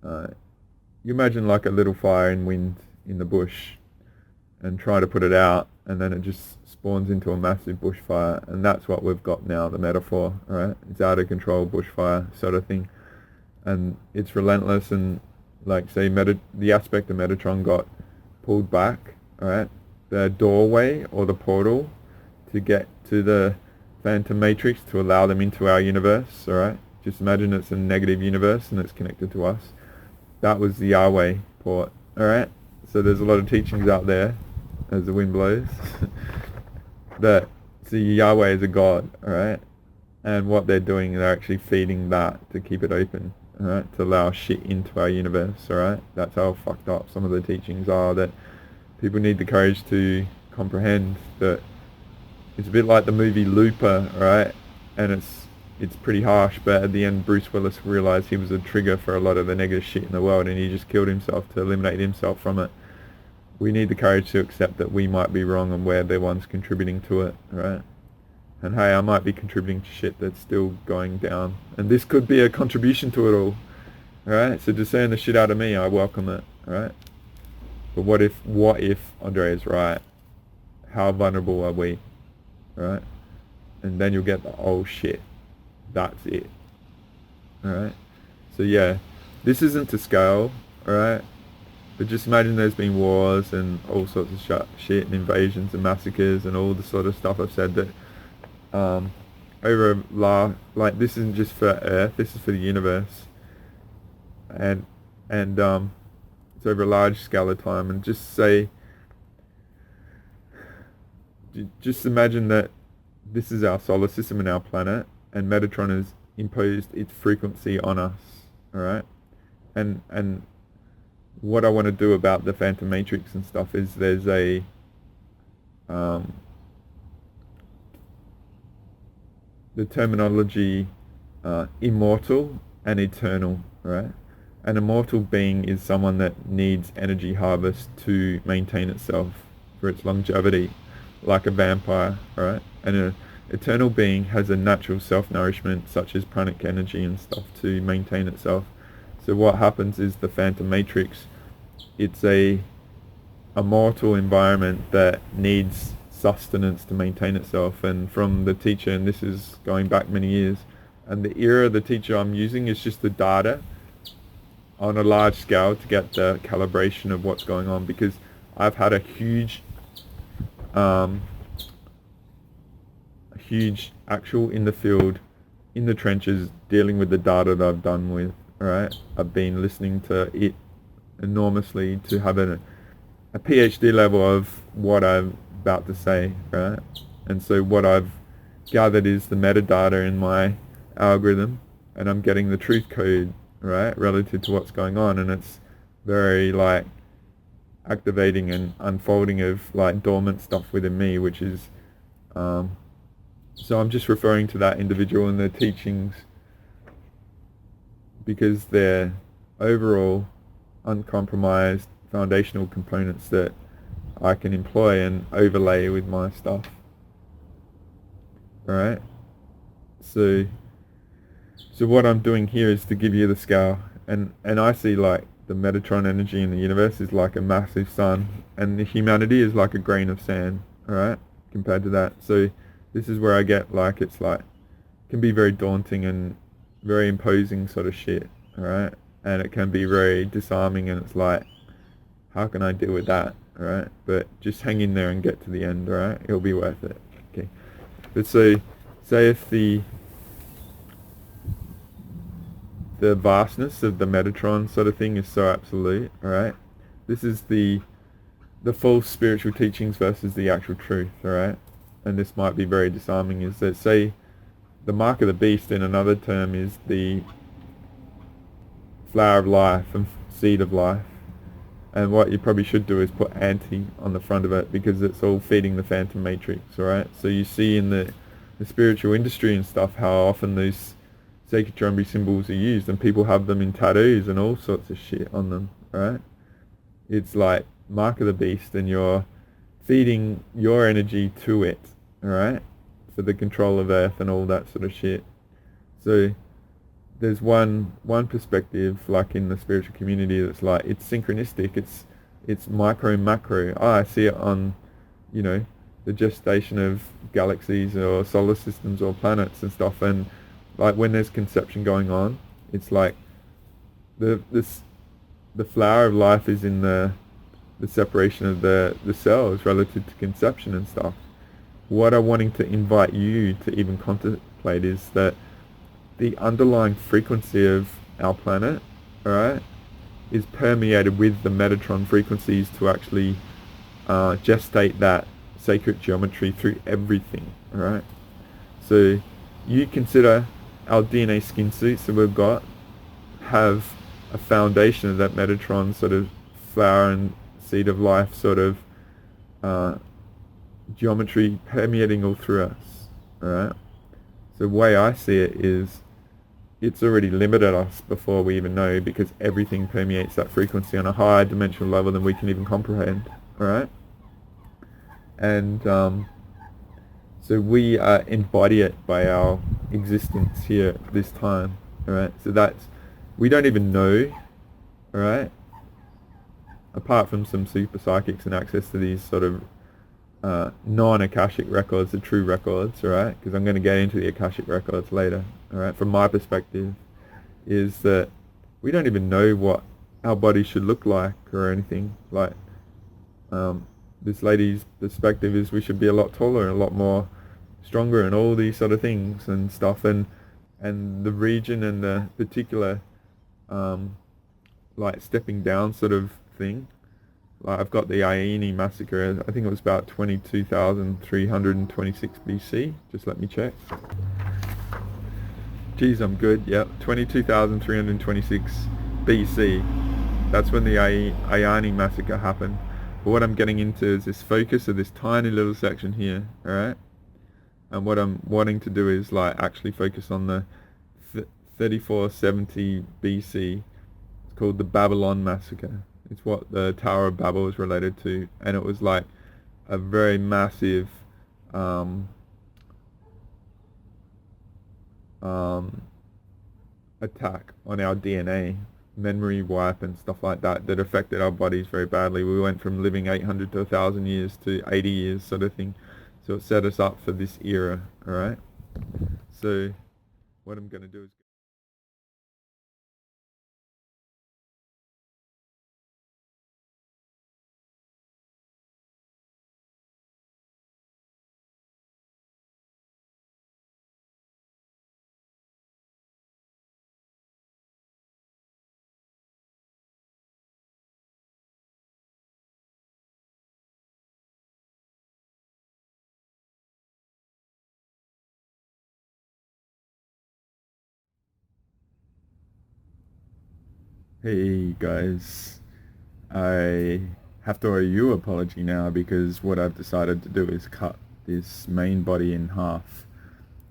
you imagine like a little fire in wind in the bush, and try to put it out, and then it just spawns into a massive bushfire, and that's what we've got now, the metaphor, right? It's out of control bushfire sort of thing, and it's relentless, and like say the aspect of Metatron got pulled back, right? The doorway or the portal to get to the Phantom Matrix to allow them into our universe, alright? Just imagine it's a negative universe and it's connected to us. That was the Yahweh port, alright? So there's a lot of teachings out there, as the wind blows, that see Yahweh is a god, alright? And what they're doing, they're actually feeding that to keep it open, alright? To allow shit into our universe, alright? That's how fucked up some of the teachings are, that people need the courage to comprehend that it's a bit like the movie Looper, right? And it's pretty harsh, but at the end Bruce Willis realized he was a trigger for a lot of the negative shit in the world, and he just killed himself to eliminate himself from it. We need the courage to accept that we might be wrong and we're the ones contributing to it, right? And hey, I might be contributing to shit that's still going down, and this could be a contribution to it all, alright? So discern the shit out of me, I welcome it, alright? But what if Andre is right? How vulnerable are we? Right? And then you'll get the, oh shit, that's it. Alright? So yeah, this isn't to scale, alright? But just imagine there's been wars and all sorts of shit and invasions and massacres and all the sort of stuff I've said that like this isn't just for Earth, this is for the universe. And it's over a large scale of time, and just imagine that this is our solar system and our planet, and Metatron has imposed its frequency on us, alright? And what I want to do about the Phantom Matrix and stuff is there's the terminology immortal and eternal, right? An immortal being is someone that needs energy harvest to maintain itself for its longevity, like a vampire, right? And an eternal being has a natural self-nourishment such as pranic energy and stuff to maintain itself. So what happens is the Phantom Matrix, it's a immortal environment that needs sustenance to maintain itself. And from the teacher, and this is going back many years, and the era of the teacher I'm using is just the data on a large scale to get the calibration of what's going on, because I've had a huge actual in the field, in the trenches, dealing with the data that I've done with, alright? I've been listening to it enormously to have a PhD level of what I'm about to say, right? And so what I've gathered is the metadata in my algorithm, and I'm getting the truth code, right, relative to what's going on, and it's very like activating and unfolding of like dormant stuff within me, which is so I'm just referring to that individual and their teachings because they're overall uncompromised foundational components that I can employ and overlay with my stuff. Alright? So what I'm doing here is to give you the scale, and I see like the Metatron energy in the universe is like a massive sun, and the humanity is like a grain of sand, alright, compared to that. So this is where I get like, it's like, it can be very daunting and very imposing sort of shit, alright, and it can be very disarming, and it's like, how can I deal with that, alright? But just hang in there and get to the end, alright? It'll be worth it. Okay. But so say if the vastness of the Metatron sort of thing is so absolute, alright? This is the false spiritual teachings versus the actual truth, alright? And this might be very disarming, is that, say, the mark of the beast in another term is the flower of life and seed of life. And what you probably should do is put anti on the front of it, because it's all feeding the phantom matrix, alright? So you see in the spiritual industry and stuff how often these sacred geometry symbols are used, and people have them in tattoos and all sorts of shit on them, right? It's like mark of the beast, and you're feeding your energy to it, alright? For the control of earth and all that sort of shit. So there's one perspective, like in the spiritual community, that's like, it's synchronistic, it's micro macro. I see it on, you know, the gestation of galaxies or solar systems or planets and stuff, and like when there's conception going on, it's like the flower of life is in the separation of the cells relative to conception and stuff. What I'm wanting to invite you to even contemplate is that the underlying frequency of our planet, alright, is permeated with the Metatron frequencies to actually gestate that sacred geometry through everything, alright? So you consider our DNA skin suits that we've got have a foundation of that Metatron sort of flower and seed of life sort of geometry permeating all through us, alright? So the way I see it is, it's already limited us before we even know, because everything permeates that frequency on a higher dimensional level than we can even comprehend, alright? And so we embody it by our existence here at this time, alright? So that's, we don't even know, alright? Apart from some super psychics and access to these sort of non-Akashic records, the true records, alright? Because I'm going to get into the Akashic records later, alright? From my perspective, is that we don't even know what our body should look like or anything. Like, this lady's perspective is we should be a lot taller and a lot more stronger and all these sort of things and stuff, and the region and the particular like stepping down sort of thing. Like I've got the Iani massacre, I think it was about 22,326 BC. Just let me check. Geez, I'm good. Yep, 22,326 BC. That's when the Iani massacre happened. But what I'm getting into is this focus of this tiny little section here, alright? And what I'm wanting to do is like actually focus on the 3470 BC. It's called the Babylon massacre. It's what the Tower of Babel is related to, and it was like a very massive attack on our DNA, memory wipe and stuff like that, that affected our bodies very badly. We went from living 800 to 1,000 years to 80 years sort of thing. So it set us up for this era, alright? So what I'm going to do is... Hey guys, I have to owe you an apology now, because what I've decided to do is cut this main body in half.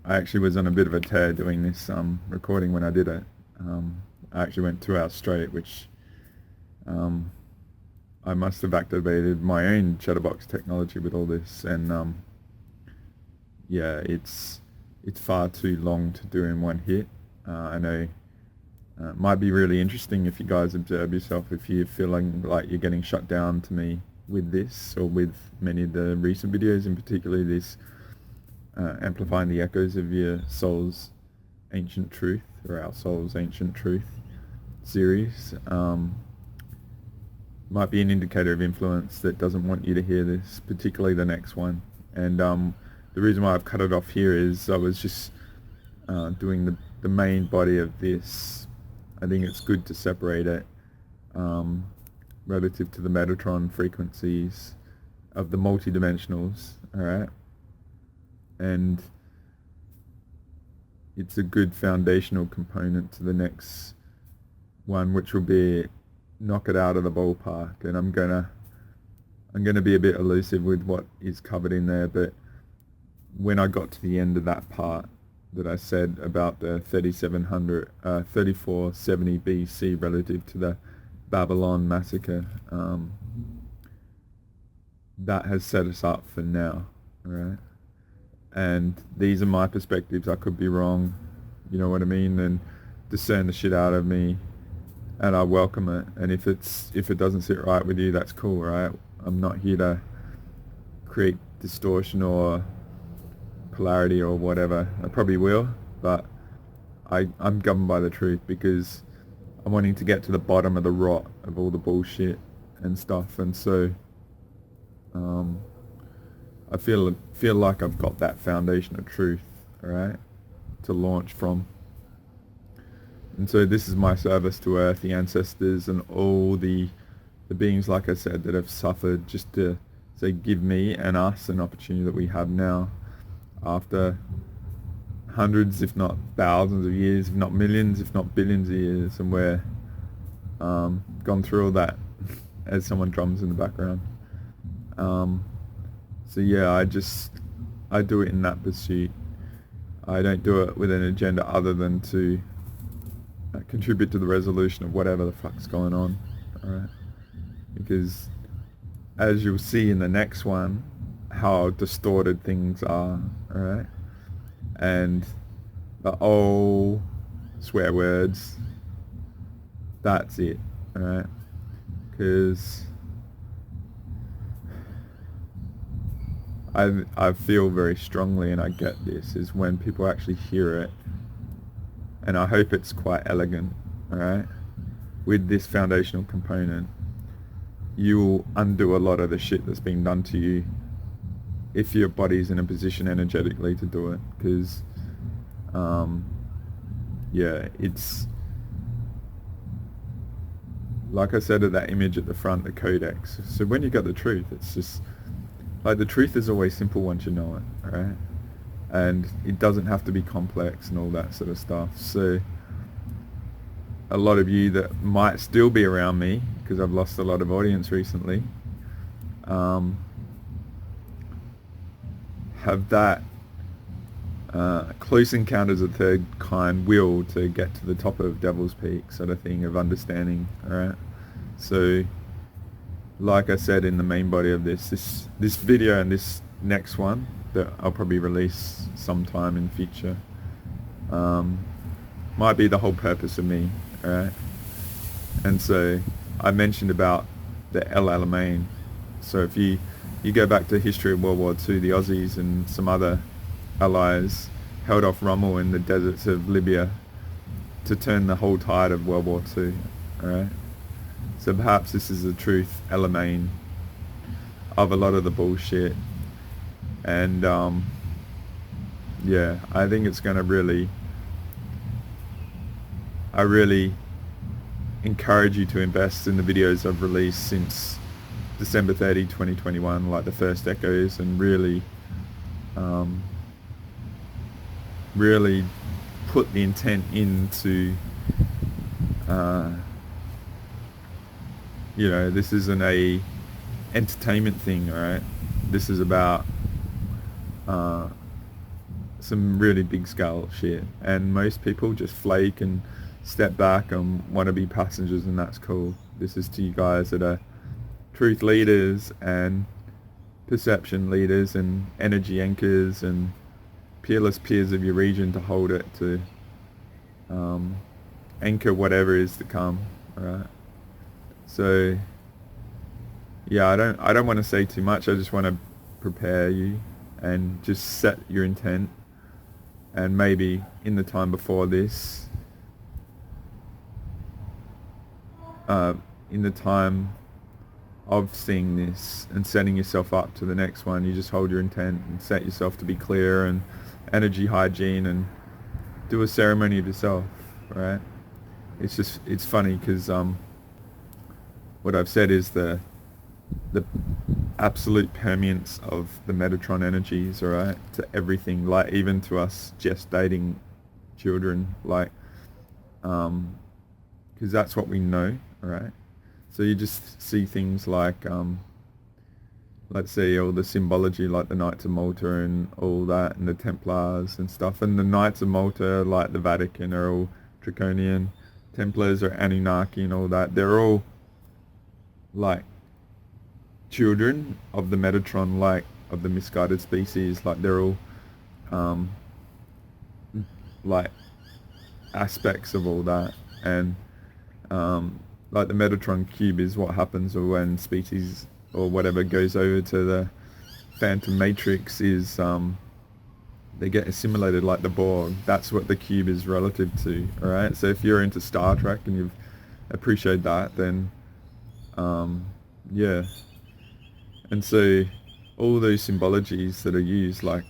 I actually was on a bit of a tear doing this recording when I did it. I actually went 2 hours straight, which I must have activated my own chatterbox technology with all this, and yeah, it's far too long to do in one hit. I know. Might be really interesting if you guys observe yourself, if you're feeling like you're getting shut down to me with this, or with many of the recent videos, in particular this Amplifying the Echoes of Your Soul's Ancient Truth, or Our Soul's Ancient Truth series. Might be an indicator of influence that doesn't want you to hear this, particularly the next one. And the reason why I've cut it off here is I was just doing the main body of this. I think it's good to separate it relative to the Metatron frequencies of the multidimensionals, alright? And it's a good foundational component to the next one, which will be knock it out of the ballpark. And I'm gonna be a bit elusive with what is covered in there, but when I got to the end of that part that I said about the 3470 BC relative to the Babylon massacre, that has set us up for now, alright? And these are my perspectives. I could be wrong, you know what I mean? And discern the shit out of me, and I welcome it. And if it doesn't sit right with you, that's cool, right? I'm not here to create distortion or polarity or whatever. I probably will, but I'm governed by the truth, because I'm wanting to get to the bottom of the rot of all the bullshit and stuff. And so I feel like I've got that foundation of truth, alright, to launch from. And so this is my service to Earth, the ancestors, and all the beings, like I said, that have suffered, just to say, give me and us an opportunity that we have now, after hundreds, if not thousands of years, if not millions, if not billions of years, and we're gone through all that, as someone drums in the background. So yeah, I do it in that pursuit. I don't do it with an agenda other than to contribute to the resolution of whatever the fuck's going on, alright? Because as you'll see in the next one, how distorted things are, alright? And the old swear words, that's it, alright? Because I feel very strongly, and I get this, is when people actually hear it, and I hope it's quite elegant, alright, with this foundational component, you will undo a lot of the shit that's been done to you if your body's in a position energetically to do it. Because yeah, it's like I said at that image at the front, the codex. So when you got the truth, it's just like, the truth is always simple once you know it, alright? And it doesn't have to be complex and all that sort of stuff. So a lot of you that might still be around me, because I've lost a lot of audience recently, have that close encounters of third kind will to get to the top of Devil's Peak sort of thing of understanding, alright? So like I said in the main body of this video and this next one that I'll probably release sometime in the future, might be the whole purpose of me, alright? And so I mentioned about the El Alamein. So if you go back to the history of World War II, the Aussies and some other allies held off Rommel in the deserts of Libya to turn the whole tide of World War II, alright? So perhaps this is the truth element of a lot of the bullshit. And yeah, I think it's going to really, I really encourage you to invest in the videos I've released since December 30, 2021, like the first echoes, and really, really put the intent into, you know, this isn't a entertainment thing, alright? This is about some really big scale shit, and most people just flake and step back and want to be passengers, and that's cool. This is to you guys that are truth leaders and perception leaders and energy anchors and peerless peers of your region to hold it, to anchor whatever is to come, alright? So yeah, I don't want to say too much. I just want to prepare you and just set your intent, and maybe in the time before this, in the time of seeing this and setting yourself up to the next one. You just hold your intent and set yourself to be clear and energy hygiene and do a ceremony of yourself, right? It's funny because what I've said is the absolute permeance of the Metatron energies, all right, to everything, like even to us gestating children, like, because that's what we know, all right? So you just see things like, let's say all the symbology, like the Knights of Malta and all that, and the Templars and stuff, and the Knights of Malta, like the Vatican, are all Draconian. Templars are Anunnaki and all that. They're all like children of the Metatron, like of the misguided species. Like they're all like aspects of all that. And like the Metatron cube is what happens when species or whatever goes over to the Phantom Matrix, is they get assimilated like the Borg. That's what the cube is relative to, alright? So if you're into Star Trek and you appreciate that, then yeah. And so all those symbologies that are used, like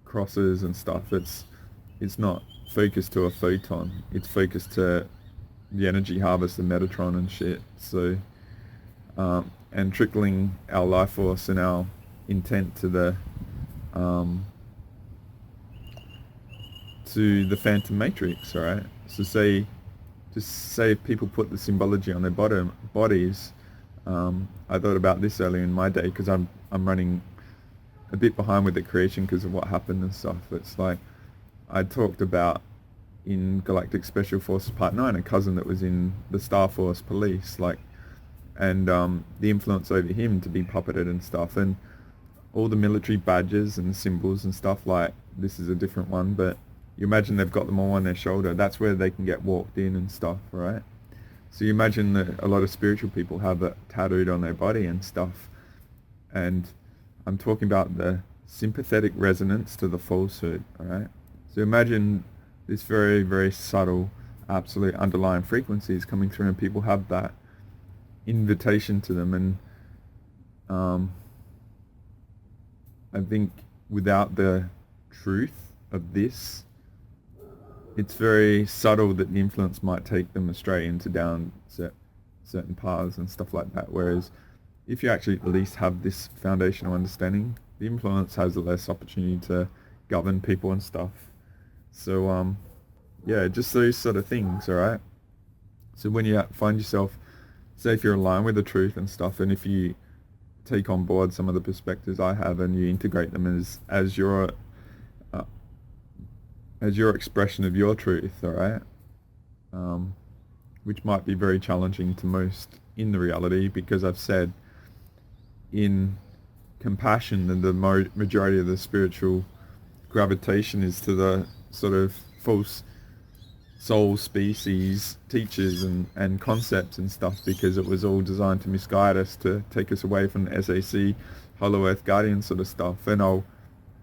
crosses and stuff, it's not focused to a photon, it's focused to the energy harvest of Metatron and shit. So and trickling our life force and our intent to the Phantom Matrix, alright? So say if people put the symbology on their bodies, I thought about this earlier in my day because I'm running a bit behind with the creation because of what happened and stuff. It's like I talked about in Galactic Special Forces Part 9, a cousin that was in the Star Force Police, like, and the influence over him to be puppeted and stuff, and all the military badges and symbols and stuff, like this is a different one, but you imagine they've got them all on their shoulder. That's where they can get walked in and stuff, right? So you imagine that a lot of spiritual people have that tattooed on their body and stuff. And I'm talking about the sympathetic resonance to the falsehood, alright? So imagine this very, very subtle, absolute underlying frequencies coming through, and people have that invitation to them. And I think without the truth of this, it's very subtle that the influence might take them astray into down certain paths and stuff like that. Whereas if you actually at least have this foundational understanding, the influence has a less opportunity to govern people and stuff. So yeah, just those sort of things, alright? So when you find yourself, say if you're aligned with the truth and stuff, and if you take on board some of the perspectives I have and you integrate them as your expression of your truth, alright? Which might be very challenging to most in the reality, because I've said in compassion and the majority of the spiritual gravitation is to the sort of false soul species teachers and concepts and stuff, because it was all designed to misguide us, to take us away from the SAC, Hollow Earth Guardian sort of stuff. And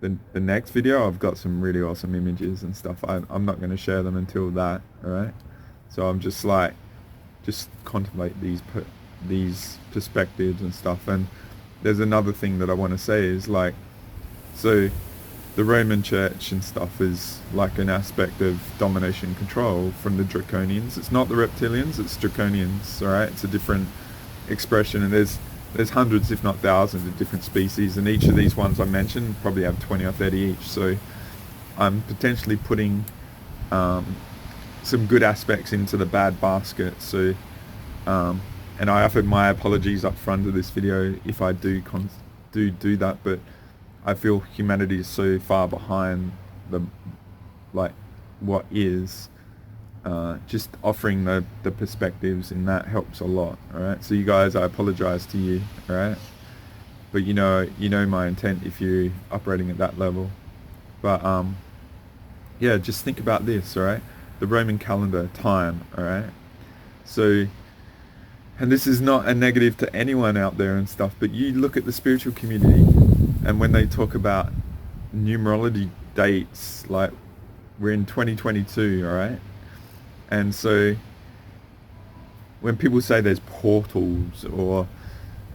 the next video, I've got some really awesome images and stuff. I'm not going to share them until that, alright? So I'm just contemplate these perspectives and stuff. And there's another thing that I want to say is, like, so the Roman Church and stuff is like an aspect of domination and control from the Draconians. It's not the reptilians, it's Draconians, alright? It's a different expression, and there's hundreds, if not thousands, of different species, and each of these ones I mentioned probably have 20 or 30 each. So I'm potentially putting some good aspects into the bad basket. So and I offered my apologies up front of this video if I do that, but I feel humanity is so far behind what is. Just offering the perspectives in that helps a lot, alright? So you guys, I apologize to you, alright? But you know my intent if you're operating at that level. But yeah, just think about this, alright? The Roman calendar, time, alright? So, and this is not a negative to anyone out there and stuff, but you look at the spiritual community, and when they talk about numerology dates, like we're in 2022, alright? And so when people say there's portals or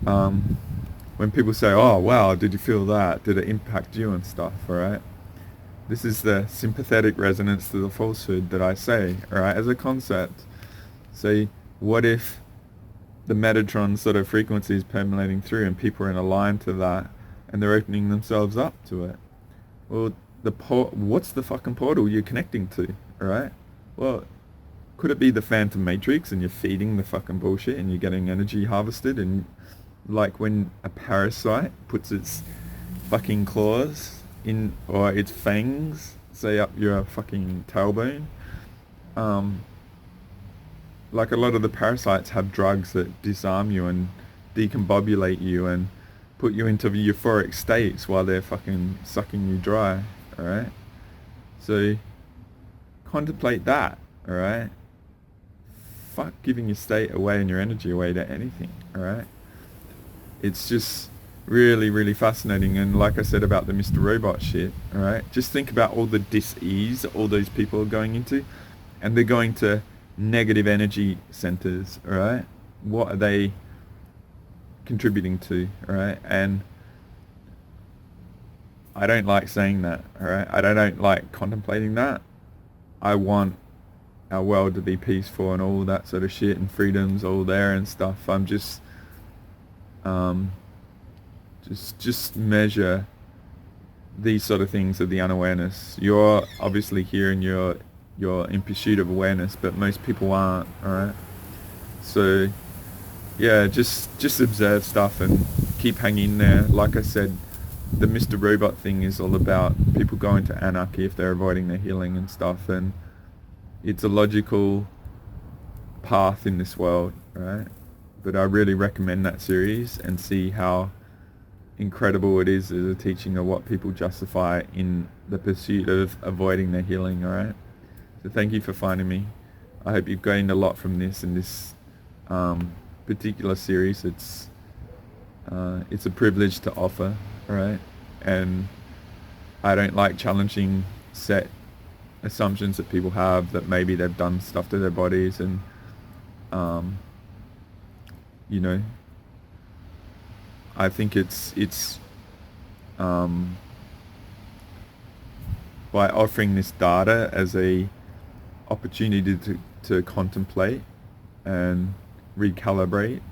when people say, oh wow, did you feel that? Did it impact you and stuff, alright? This is the sympathetic resonance to the falsehood that I say, alright, as a concept. So what if the Metatron sort of frequency is permeating through and people are in a line to that and they're opening themselves up to it? Well, what's the fucking portal you're connecting to, alright? Well, could it be the Phantom Matrix and you're feeding the fucking bullshit and you're getting energy harvested, and like when a parasite puts its fucking claws in, or its fangs, say up your fucking tailbone, like a lot of the parasites have drugs that disarm you and decombobulate you and put you into euphoric states while they're fucking sucking you dry, alright? So contemplate that, alright? Fuck giving your state away and your energy away to anything, alright? It's just really, really fascinating. And like I said about the Mr. Robot shit, alright? Just think about all the dis-ease all those people are going into, and they're going to negative energy centers, alright? What are they contributing to, alright? And I don't like saying that, alright? I don't like contemplating that. I want our world to be peaceful and all that sort of shit, and freedom's all there and stuff. I'm just measure these sort of things of the unawareness. You're obviously here and you're in pursuit of awareness, but most people aren't, alright? So yeah, just observe stuff and keep hanging in there. Like I said, the Mr. Robot thing is all about people going to anarchy if they're avoiding their healing and stuff, and it's a logical path in this world, right? But I really recommend that series and see how incredible it is as a teaching of what people justify in the pursuit of avoiding their healing, alright? So thank you for finding me. I hope you've gained a lot from this in this particular series. It's a privilege to offer, alright? And I don't like challenging set assumptions that people have that maybe they've done stuff to their bodies, and you know, I think it's by offering this data as a opportunity to contemplate and recalibrate,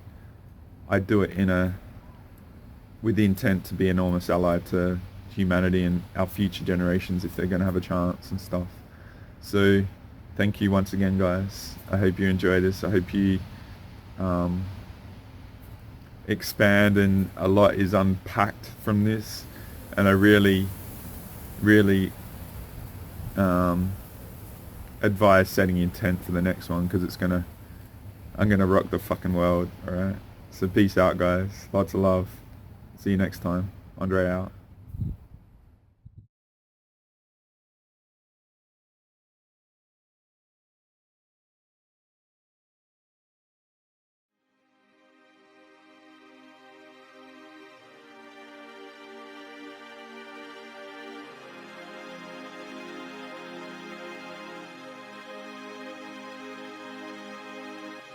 I do it with the intent to be an enormous ally to humanity and our future generations if they're going to have a chance and stuff. So thank you once again, guys. I hope you enjoy this. I hope you expand, and a lot is unpacked from this, and I really advise setting intent for the next one, because I'm gonna rock the fucking world. Alright, so peace out, guys. Lots of love. See you next time. Andre out.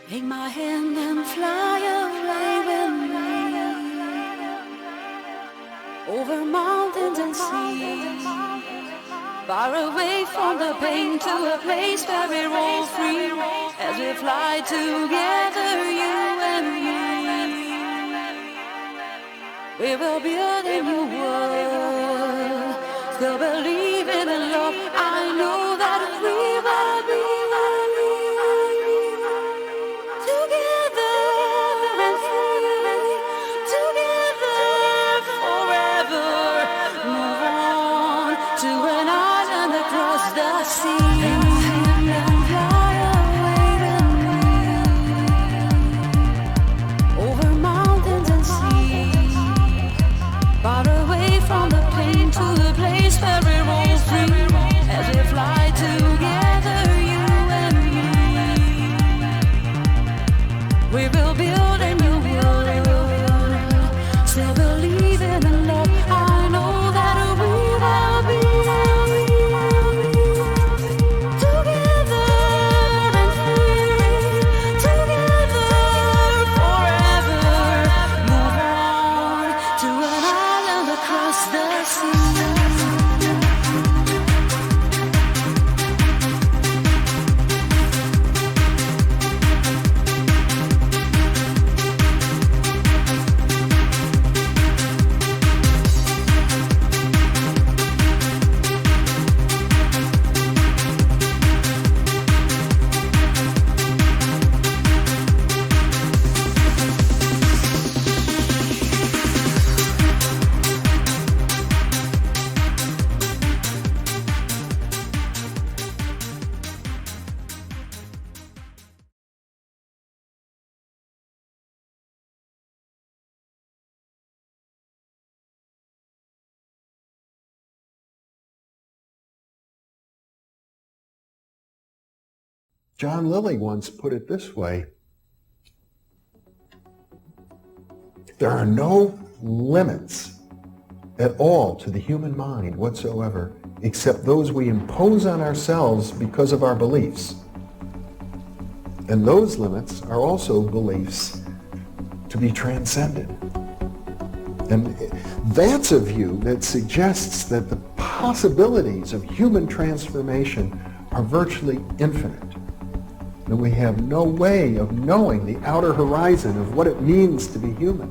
Take my hand and fly away with me, over mountains and seas, far away from the pain, to a place where we're all free, as we fly together, you and me. We will build a new world, still believe in the love. I know that we will be John Lilly once put it this way: there are no limits at all to the human mind whatsoever, except those we impose on ourselves because of our beliefs. And those limits are also beliefs to be transcended. And that's a view that suggests that the possibilities of human transformation are virtually infinite. And we have no way of knowing the outer horizon of what it means to be human.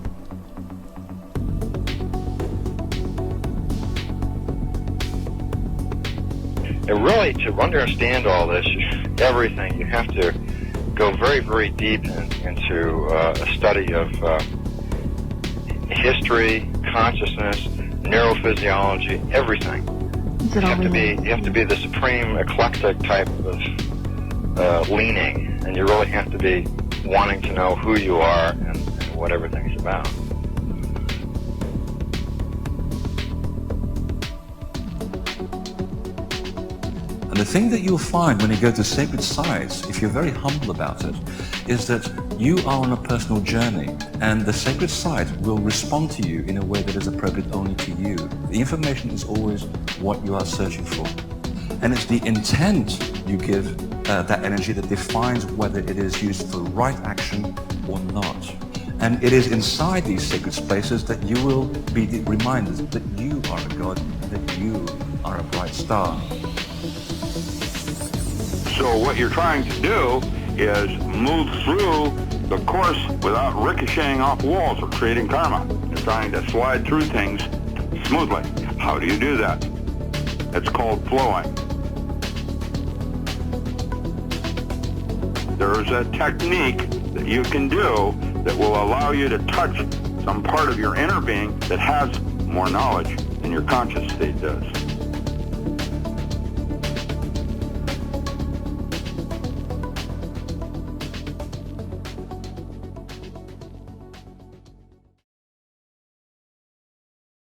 And really, to understand all this, everything, you have to go very, very deep into a study of history, consciousness, neurophysiology, everything. You have to be the supreme eclectic type of leaning, and you really have to be wanting to know who you are and what everything's about. And the thing that you'll find when you go to sacred sites, if you're very humble about it, is that you are on a personal journey, and the sacred site will respond to you in a way that is appropriate only to you. The information is always what you are searching for. And it's the intent you give that energy that defines whether it is used for right action or not. And it is inside these sacred spaces that you will be reminded that you are a god, that you are a bright star. So what you're trying to do is move through the course without ricocheting off walls or creating karma. You're trying to slide through things smoothly. How do you do that? It's called flowing. There's a technique that you can do that will allow you to touch some part of your inner being that has more knowledge than your conscious state does.